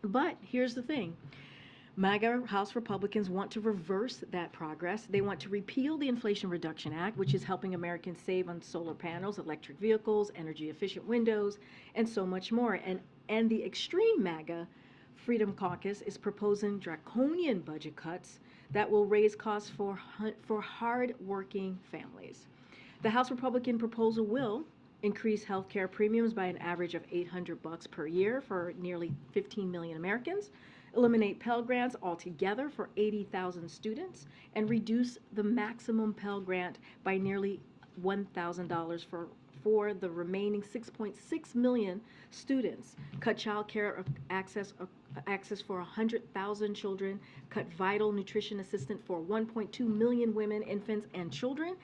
But here's the thing. MAGA House Republicans want to reverse that progress. They want to repeal the Inflation Reduction Act, which is helping Americans save on solar panels, electric vehicles, energy-efficient windows, and so much more. And the extreme MAGA Freedom Caucus is proposing draconian budget cuts that will raise costs for hard-working families. The House Republican proposal will increase health care premiums by an average of $800 per year for nearly 15 million Americans, eliminate Pell Grants altogether for 80,000 students, and reduce the maximum Pell Grant by nearly $1,000 for the remaining 6.6 million students, cut child care access for 100,000 children, cut vital nutrition assistance for 1.2 million women, infants, and children.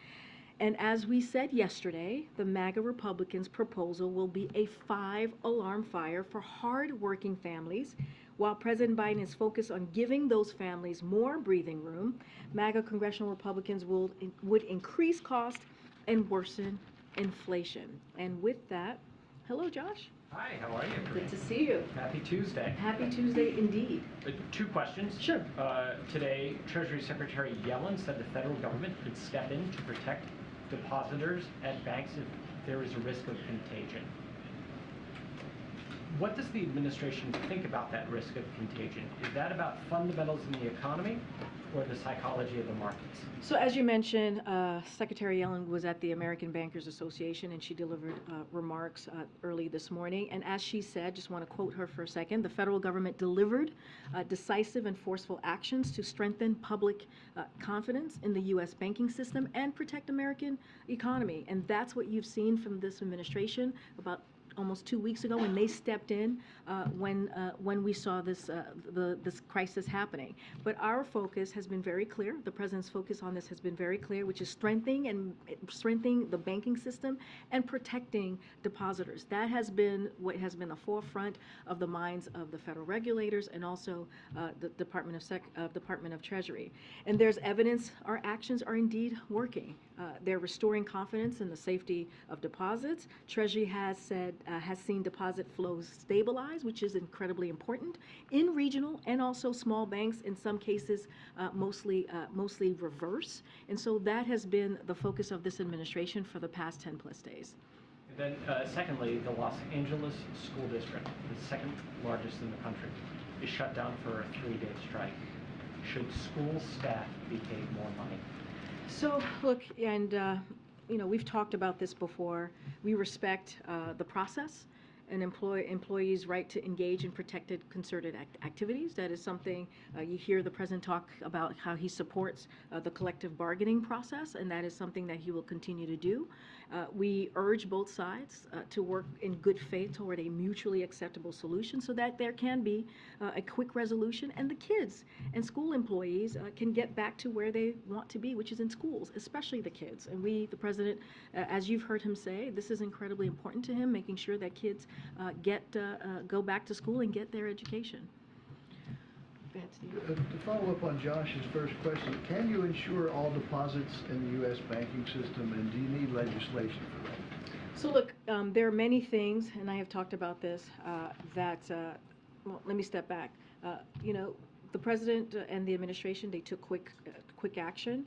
And as we said yesterday, the MAGA Republicans' proposal will be a 5-alarm fire for hard-working families. While President Biden is focused on giving those families more breathing room, MAGA congressional Republicans would increase costs and worsen inflation. And with that, hello, Josh.
Hi, how are you?
Good to see you.
Happy Tuesday.
Happy Tuesday indeed.
2 questions.
Sure.
Today, Treasury Secretary Yellen said the federal government could step in to protect depositors at banks if there is a risk of contagion. What does the administration think about that risk of contagion? Is that about fundamentals in the economy or the psychology of the markets?
So as you mentioned, Secretary Yellen was at the American Bankers Association and she delivered remarks early this morning. And as she said, just want to quote her for a second, the federal government delivered decisive and forceful actions to strengthen public confidence in the U.S. banking system and protect American economy. And that's what you've seen from this administration about almost 2 weeks ago when they stepped in when we saw this this crisis happening. But our focus has been very clear. The president's focus on this has been very clear, which is strengthening the banking system and protecting depositors. That has been what has been the forefront of the minds of the federal regulators and also the Department of Treasury. And there's evidence our actions are indeed working. They're restoring confidence in the safety of deposits. Treasury has said has seen deposit flows stabilize, which is incredibly important in regional and also small banks. In some cases, mostly reverse. And so that has been the focus of this administration for the past 10+ days.
And then, secondly, the Los Angeles School District, the second largest in the country, is shut down for a 3-day strike. Should school staff be paid more money?
So look, and you know, we've talked about this before. We respect the process and employees' right to engage in protected concerted activities. That is something you hear the president talk about how he supports the collective bargaining process, and that is something that he will continue to do. We urge both sides to work in good faith toward a mutually acceptable solution so that there can be a quick resolution and the kids and school employees can get back to where they want to be, which is in schools, especially the kids. And we, the president, as you've heard him say, this is incredibly important to him, making sure that kids go back to school and get their education. Go ahead, Steve.
To follow up on Josh's first question, can you insure all deposits in the U.S. banking system, and do you need legislation for that?
So look, there are many things, and I have talked about this, well, let me step back. You know, the president and the administration, they took quick action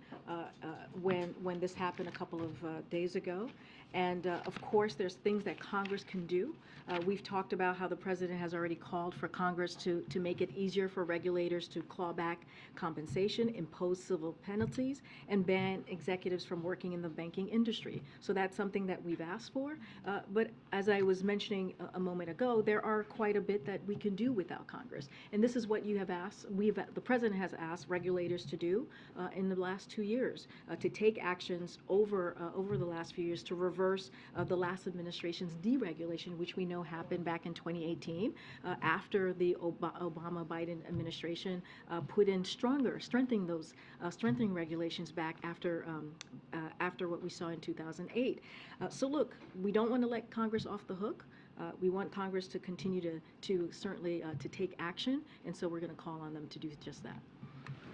when this happened a couple of days ago. And of course, there's things that Congress can do. We've talked about how the president has already called for Congress to make it easier for regulators to claw back compensation, impose civil penalties, and ban executives from working in the banking industry. So that's something that we've asked for. But as I was mentioning a moment ago, there are quite a bit that we can do without Congress. And this is what you have asked, the president has asked regulators to do in the last 2 years, to take actions over the last few years to reverse the last administration's deregulation, which we know happened back in 2018 after the Obama-Biden administration put in strengthening regulations back after what we saw in 2008. So look, we don't want to let Congress off the hook. We want Congress to continue to certainly to take action, and so we're going to call on them to do just that.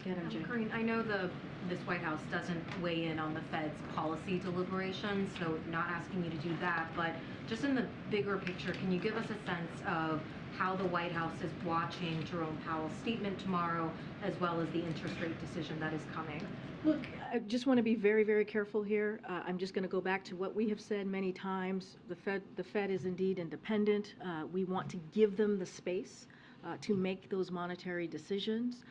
Karine, I know this White House doesn't weigh in on the Fed's policy deliberations, so not asking you to do that, but just in the bigger picture, can you give us a sense of how the White House is watching Jerome Powell's statement tomorrow, as well as the interest rate decision that is coming?
Look, I just want to be very, very careful here. I'm just going to go back to what we have said many times. The Fed is indeed independent. We want to give them the space to make those monetary decisions,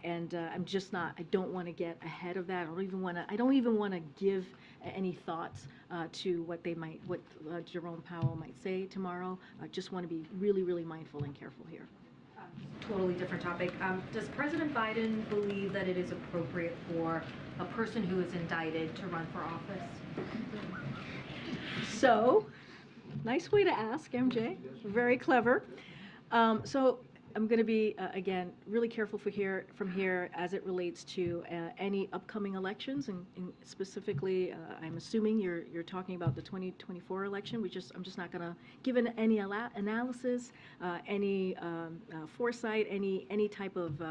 and I'm just not. I don't want to get ahead of that. I don't even want to give any thoughts to what Jerome Powell might say tomorrow. I just want to be really, really mindful and careful here.
Totally different topic. Does President Biden believe that it is appropriate for a person who is indicted to run for office?
So, nice way to ask, MJ. Very clever. So I'm going to be, again, really careful from here as it relates to any upcoming elections, and specifically, I'm assuming you're talking about the 2024 election. I'm just not going to give any analysis, any foresight, any type of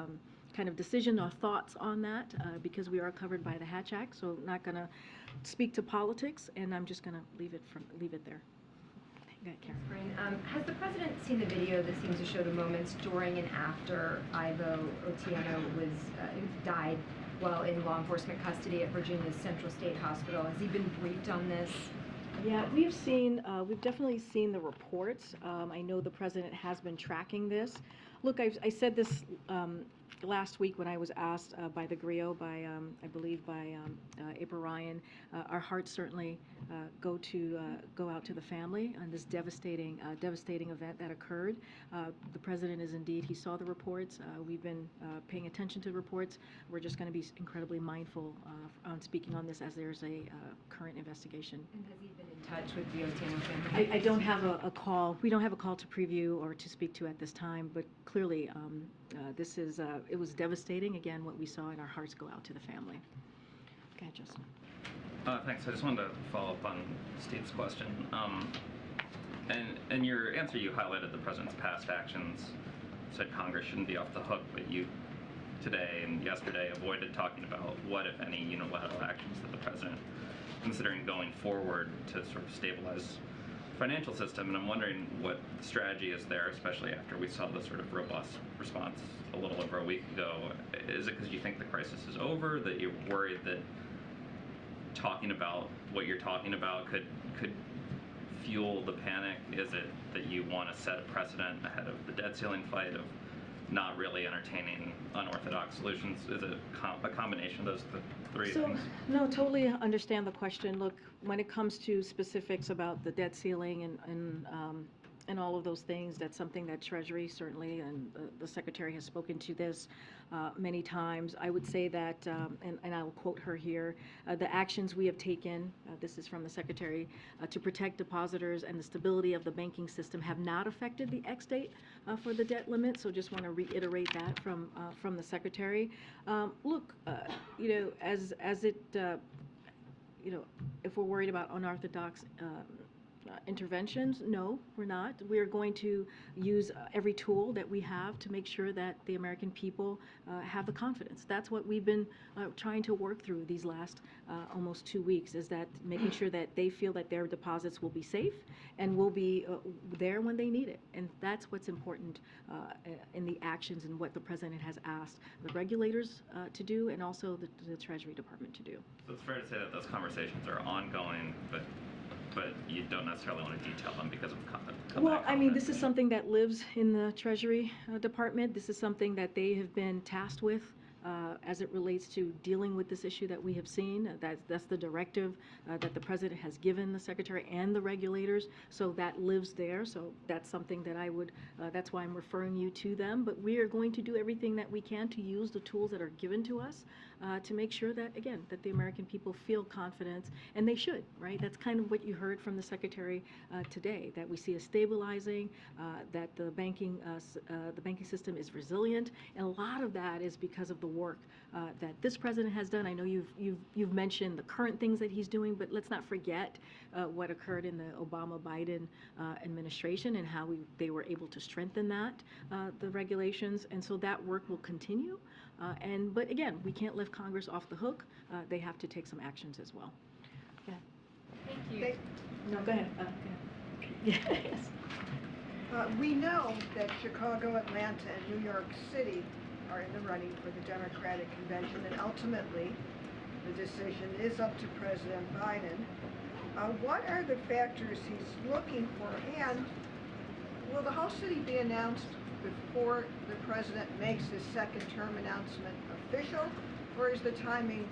kind of decision or thoughts on that, because we are covered by the Hatch Act. So not going to speak to politics, and I'm just going to leave it there.
Has the president seen the video that seems to show the moments during and after Ivo Otieno died while in law enforcement custody at Virginia's Central State Hospital? Has he been briefed on this?
Yeah, we've definitely seen the reports. I know the president has been tracking this. Look, I said this last week when I was asked by the GRIO, I believe by April Ryan. Our hearts certainly go out to the family on this devastating event that occurred. The president is indeed, he saw the reports. We've been paying attention to the reports. We're just going to be incredibly mindful on speaking on this as there's a current investigation.
And has he been in touch with the Otieno family?
I don't have a call. We don't have a call to preview or to speak to at this time, but clearly it was devastating. Again, what we saw, and our hearts go out to the family. Go ahead, Justin.
Thanks. I just wanted to follow up on Steve's question. And in your answer, you highlighted the president's past actions, said Congress shouldn't be off the hook, but you today and yesterday avoided talking about what, if any, unilateral actions that the president considering going forward to sort of stabilize financial system, and I'm wondering what the strategy is there, especially after we saw the sort of robust response a little over a week ago. Is it because you think the crisis is over, that you're worried that talking about what you're talking about could fuel the panic? Is it that you want to set a precedent ahead of the debt ceiling fight of not really entertaining unorthodox solutions? Is it a combination of those three things?
No, totally understand the question. Look, when it comes to specifics about the debt ceiling and all of those things, that's something that Treasury certainly, and the Secretary has spoken to this many times. I would say that, and I will quote her here, the actions we have taken, this is from the Secretary, to protect depositors and the stability of the banking system have not affected the ex-date for the debt limit. So just want to reiterate that from the Secretary. Look, as it, if we're worried about unorthodox interventions, no, we're not. We are going to use every tool that we have to make sure that the American people have the confidence. That's what we've been trying to work through these last almost 2 weeks, is that making sure that they feel that their deposits will be safe and will be there when they need it. And that's what's important in the actions and what the president has asked the regulators to do, and also the Treasury Department to do.
So it's fair to say that those conversations are ongoing, but you don't necessarily want to detail them because of
Well, I mean, this is something that lives in the Treasury Department. This is something that they have been tasked with as it relates to dealing with this issue that we have seen. That's the directive that the president has given the secretary and the regulators. So that lives there. So that's something that I would, that's why I'm referring you to them. But we are going to do everything that we can to use the tools that are given to us to make sure that, again, that the American people feel confidence, and they should, right? That's kind of what you heard from the secretary today, that we see a stabilizing, that the banking system is resilient, and a lot of that is because of the work that this president has done. I know you've mentioned the current things that he's doing, but let's not forget what occurred in the Obama-Biden administration and how they were able to strengthen the regulations, and so that work will continue. But again, we can't lift Congress off the hook. They have to take some actions as well. Yeah.
Thank you.
No, go ahead. Yes.
We know that Chicago, Atlanta, and New York City are in the running for the Democratic convention, and ultimately the decision is up to President Biden. What are the factors he's looking for, and will the whole city be announced before the president makes his second term announcement official, or is the timing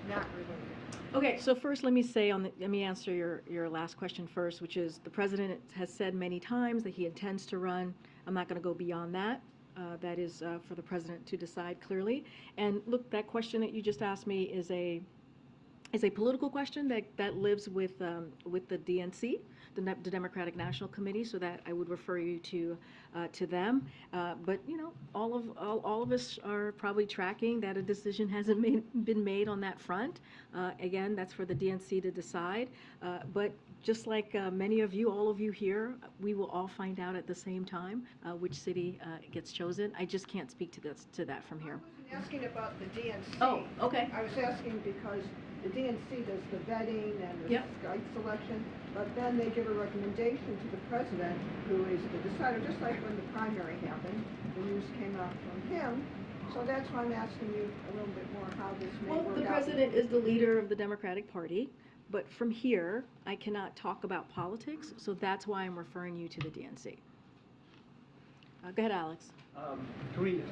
not related?
Okay, so first let me answer your last question first, which is the president has said many times that he intends to run. I'm not going to go beyond that. That is for the president to decide clearly. And look, that question that you just asked me is a political question that lives with the DNC, the Democratic National Committee, so that I would refer you to them. But all of us are probably tracking that a decision hasn't been made on that front. Again, that's for the DNC to decide. But just like many of you, all of you here, we will all find out at the same time which city gets chosen. I just can't speak to that from here.
I wasn't asking about the DNC.
Oh, okay.
I was asking because the DNC does the vetting and the site selection, but then they give a recommendation to the president, who is the decider, just like when the primary happened. The news came out from him. So that's why I'm asking you a little bit more how this may work out.
Well, the president is the leader of the Democratic Party. But from here, I cannot talk about politics, so that's why I'm referring you to the DNC. Go ahead, Alex.
Karine,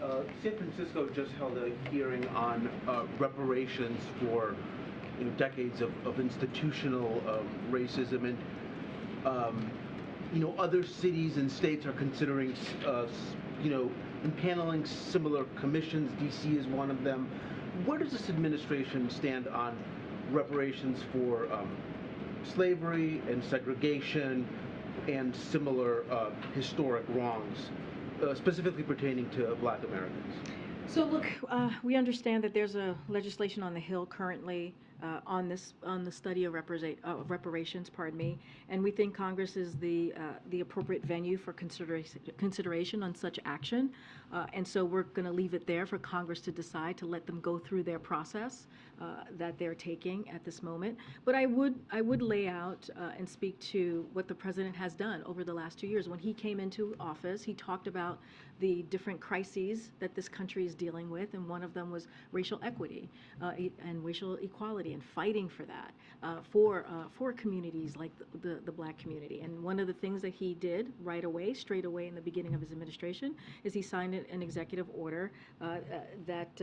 San Francisco just held a hearing on reparations for decades of institutional racism, and other cities and states are considering impaneling similar commissions. DC is one of them. Where does this administration stand on reparations for slavery and segregation and similar historic wrongs, specifically pertaining to Black Americans?
So look, we understand that there's a legislation on the Hill currently on the study of reparations, and we think Congress is the appropriate venue for consideration on such action, and so we're going to leave it there for Congress to decide, to let them go through their process that they're taking at this moment. But I would lay out and speak to what the president has done over the last 2 years. When he came into office, he talked about the different crises that this country is dealing with, and one of them was racial equity and racial equality, and fighting for that for communities like the Black community. And one of the things that he did straight away in the beginning of his administration, is he signed an executive order that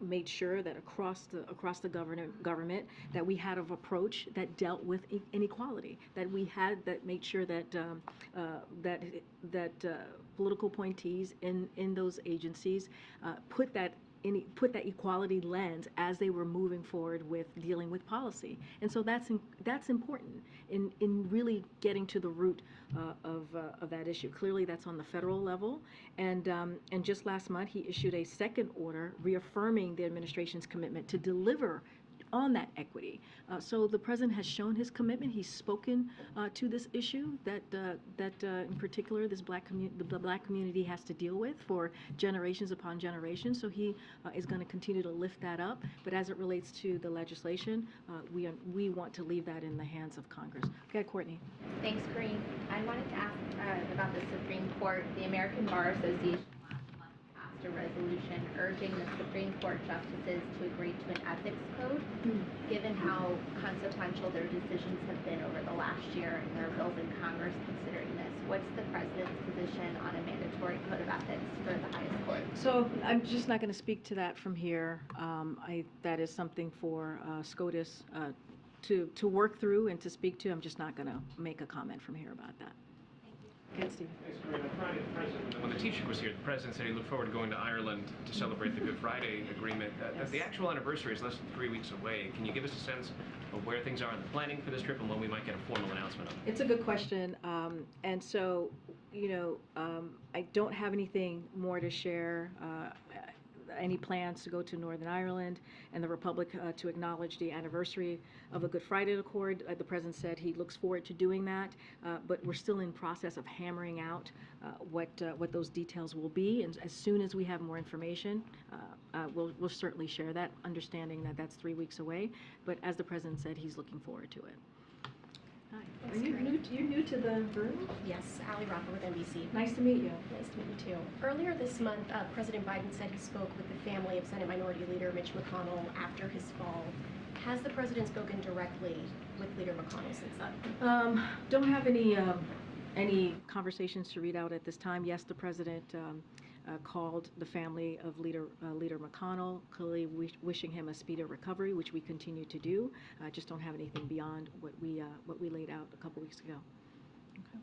made sure that across the government that we had an approach that dealt with inequality, that made sure that political appointees in those agencies put that equality lens as they were moving forward with dealing with policy. And so that's important in really getting to the root of that issue. Clearly, that's on the federal level. And just last month, he issued a second order reaffirming the administration's commitment to deliver on that equity. So the president has shown his commitment. He's spoken to this issue that in particular the Black community has to deal with for generations upon generations. So he is going to continue to lift that up. But as it relates to the legislation, we want to leave that in the hands of Congress. Okay, Courtney.
Thanks, Karine. I wanted to ask about the Supreme Court. The American Bar Association a resolution urging the Supreme Court justices to agree to an ethics code, given how consequential their decisions have been over the last year, and there are bills in Congress considering this. What's the president's position on a mandatory code of ethics for the highest court?
So I'm just not going to speak to that from here. That is something for SCOTUS to work through and to speak to. I'm just not going to make a comment from here about that.
Thanks, Karine. On Friday, when the Taoiseach was here, the president said he looked forward to going to Ireland to celebrate the Good Friday Agreement. The actual anniversary is less than 3 weeks away. Can you give us a sense of where things are in the planning for this trip and when we might get a formal announcement of it?
It's a good question. And so, I don't have anything more to share. Any plans to go to Northern Ireland and the Republic to acknowledge the anniversary of the Good Friday Accord. The president said he looks forward to doing that, but we're still in process of hammering out what those details will be. And as soon as we have more information, we'll certainly share that, understanding that that's 3 weeks away. But as the president said, he's looking forward to it. Hi.
Thanks,
Are you new to the room?
Yes, Ali Rocker with NBC.
Nice to meet you.
Nice to meet you too. Earlier this month, President Biden said he spoke with the family of Senate Minority Leader Mitch McConnell after his fall. Has the president spoken directly with Leader McConnell since then?
Don't have any conversations to read out at this time. Yes, the president called the family of Leader McConnell, clearly wishing him a speedy recovery, which we continue to do. Just don't have anything beyond what we laid out a couple weeks ago. Okay.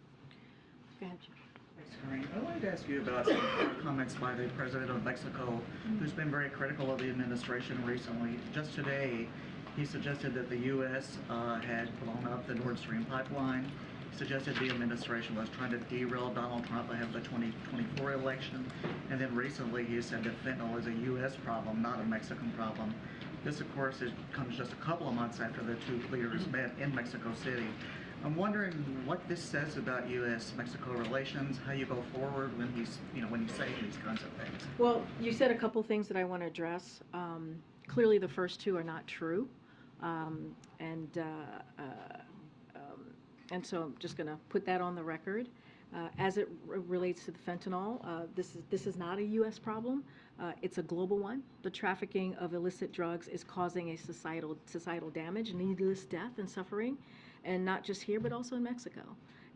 Go ahead, Jim.
Thanks, Karine. I wanted to ask you about some comments by the president of Mexico, who's been very critical of the administration recently. Just today, he suggested that the U.S. had blown up the Nord Stream pipeline. Suggested the administration was trying to derail Donald Trump ahead of the 2024 election. And then recently he said that fentanyl is a U.S. problem, not a Mexican problem. This, of course, comes just a couple of months after the two leaders met in Mexico City. I'm wondering what this says about U.S.-Mexico relations, how you go forward when he's saying these kinds of things.
Well, you said a couple things that I want to address. Clearly, the first two are not true. And so I'm just going to put that on the record. As it relates to the fentanyl, this is not a U.S. problem. It's a global one. The trafficking of illicit drugs is causing a societal damage, needless death and suffering, and not just here, but also in Mexico.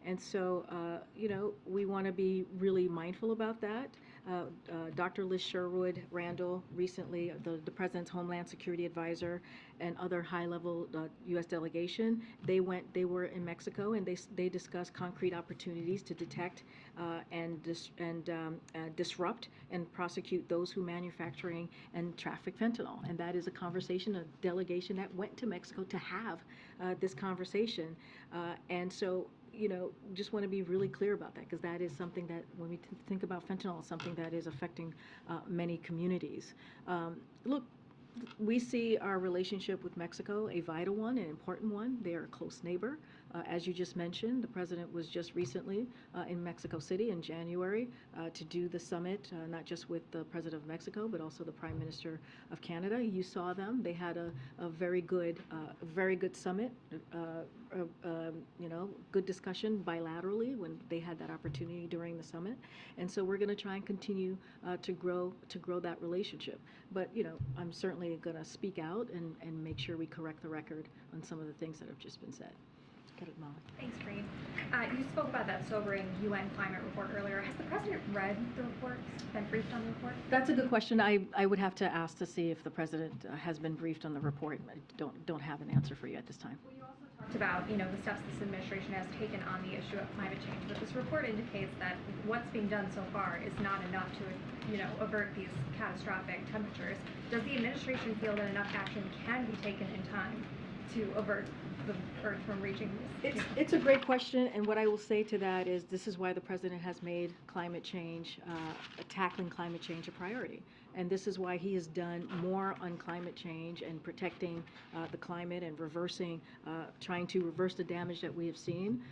And so, we want to be really mindful about that. Dr. Liz Sherwood Randall recently, the President's Homeland Security Advisor, and other high-level U.S. delegation, they were in Mexico, and they discussed concrete opportunities to detect and disrupt and prosecute those who manufacturing and traffic fentanyl. And that is a conversation, a delegation that went to Mexico to have this conversation. And so, just want to be really clear about that, because that is something that, when we think about fentanyl, it's something that is affecting many communities. Look, we see our relationship with Mexico a vital one, an important one. They are a close neighbor. As you just mentioned, the president was just recently in Mexico City in January to do the summit, not just with the president of Mexico, but also the Prime Minister of Canada. You saw them. They had a very good summit, good discussion bilaterally when they had that opportunity during the summit. And so we're going to try and continue to grow that relationship. But, I'm certainly going to speak out and make sure we correct the record on some of the things that have just been said. Get it, Molly.
Thanks, Karine. You spoke about that sobering UN climate report earlier. Has the president read the reports, been briefed on the report?
That's a good question. I would have to ask to see if the president has been briefed on the report. I don't have an answer for you at this time.
Well, you also talked about, the steps this administration has taken on the issue of climate change, but this report indicates that what's being done so far is not enough to, avert these catastrophic temperatures. Does the administration feel that enough action can be taken in time to avert the Earth from reaching this?
It's a great question, and what I will say to that is this is why the president has made climate change, tackling climate change a priority. And this is why he has done more on climate change and protecting the climate and trying to reverse the damage that we have seen.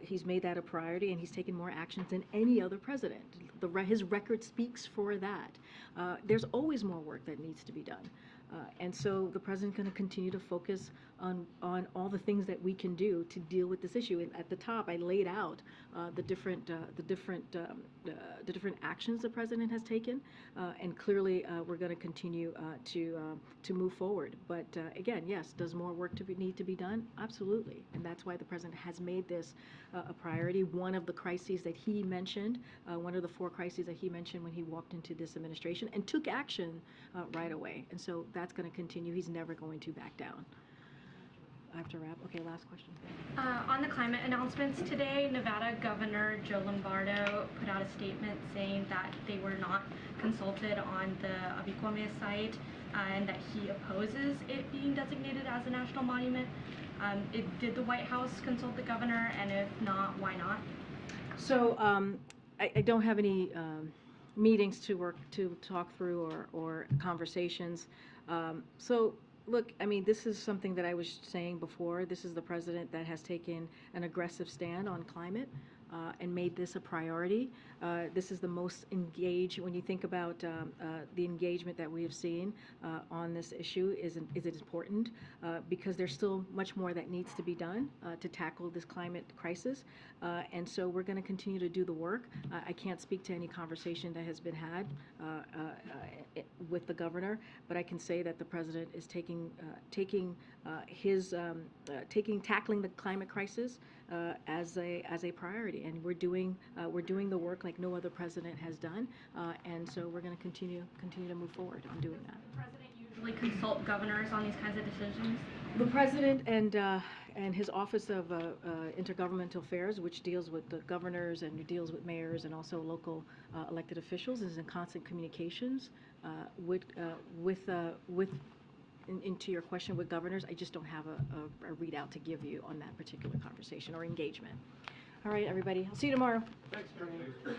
He's made that a priority, and he's taken more actions than any other president. His record speaks for that. There's always more work that needs to be done. And so the president's going to continue to focus on all the things that we can do to deal with this issue. And at the top, I laid out the different actions the president has taken, and clearly we're going to continue to move forward. But again, yes, does more work need to be done? Absolutely, and that's why the president has made this a priority. One of the crises that he mentioned, one of the 4 crises that he mentioned when he walked into this administration, and took action right away. And so that's going to continue. He's never going to back down. I have to wrap. Okay, last question.
On the climate announcements today, Nevada Governor Joe Lombardo put out a statement saying that they were not consulted on the Abicome site and that he opposes it being designated as a national monument. Did the White House consult the governor, and if not, why not?
So I don't have any meetings to talk through or conversations. So look, I mean, this is something that I was saying before. This is the president that has taken an aggressive stand on climate and made this a priority. This is the most engaged, when you think about the engagement that we have seen on this issue, is it important because there's still much more that needs to be done to tackle this climate crisis. And so we're going to continue to do the work. I can't speak to any conversation that has been had with the governor, but I can say that the president is tackling the climate crisis as a priority, and we're doing the work like no other president has done, and so we're going to continue to move forward on doing that.
Does the president usually consult governors on these kinds of decisions?
The president and his Office of Intergovernmental Affairs, which deals with the governors and deals with mayors and also local elected officials, is in constant communications into your question with governors. I just don't have a readout to give you on that particular conversation or engagement. All right, everybody. I'll see you tomorrow.
Thanks, Karine.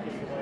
focus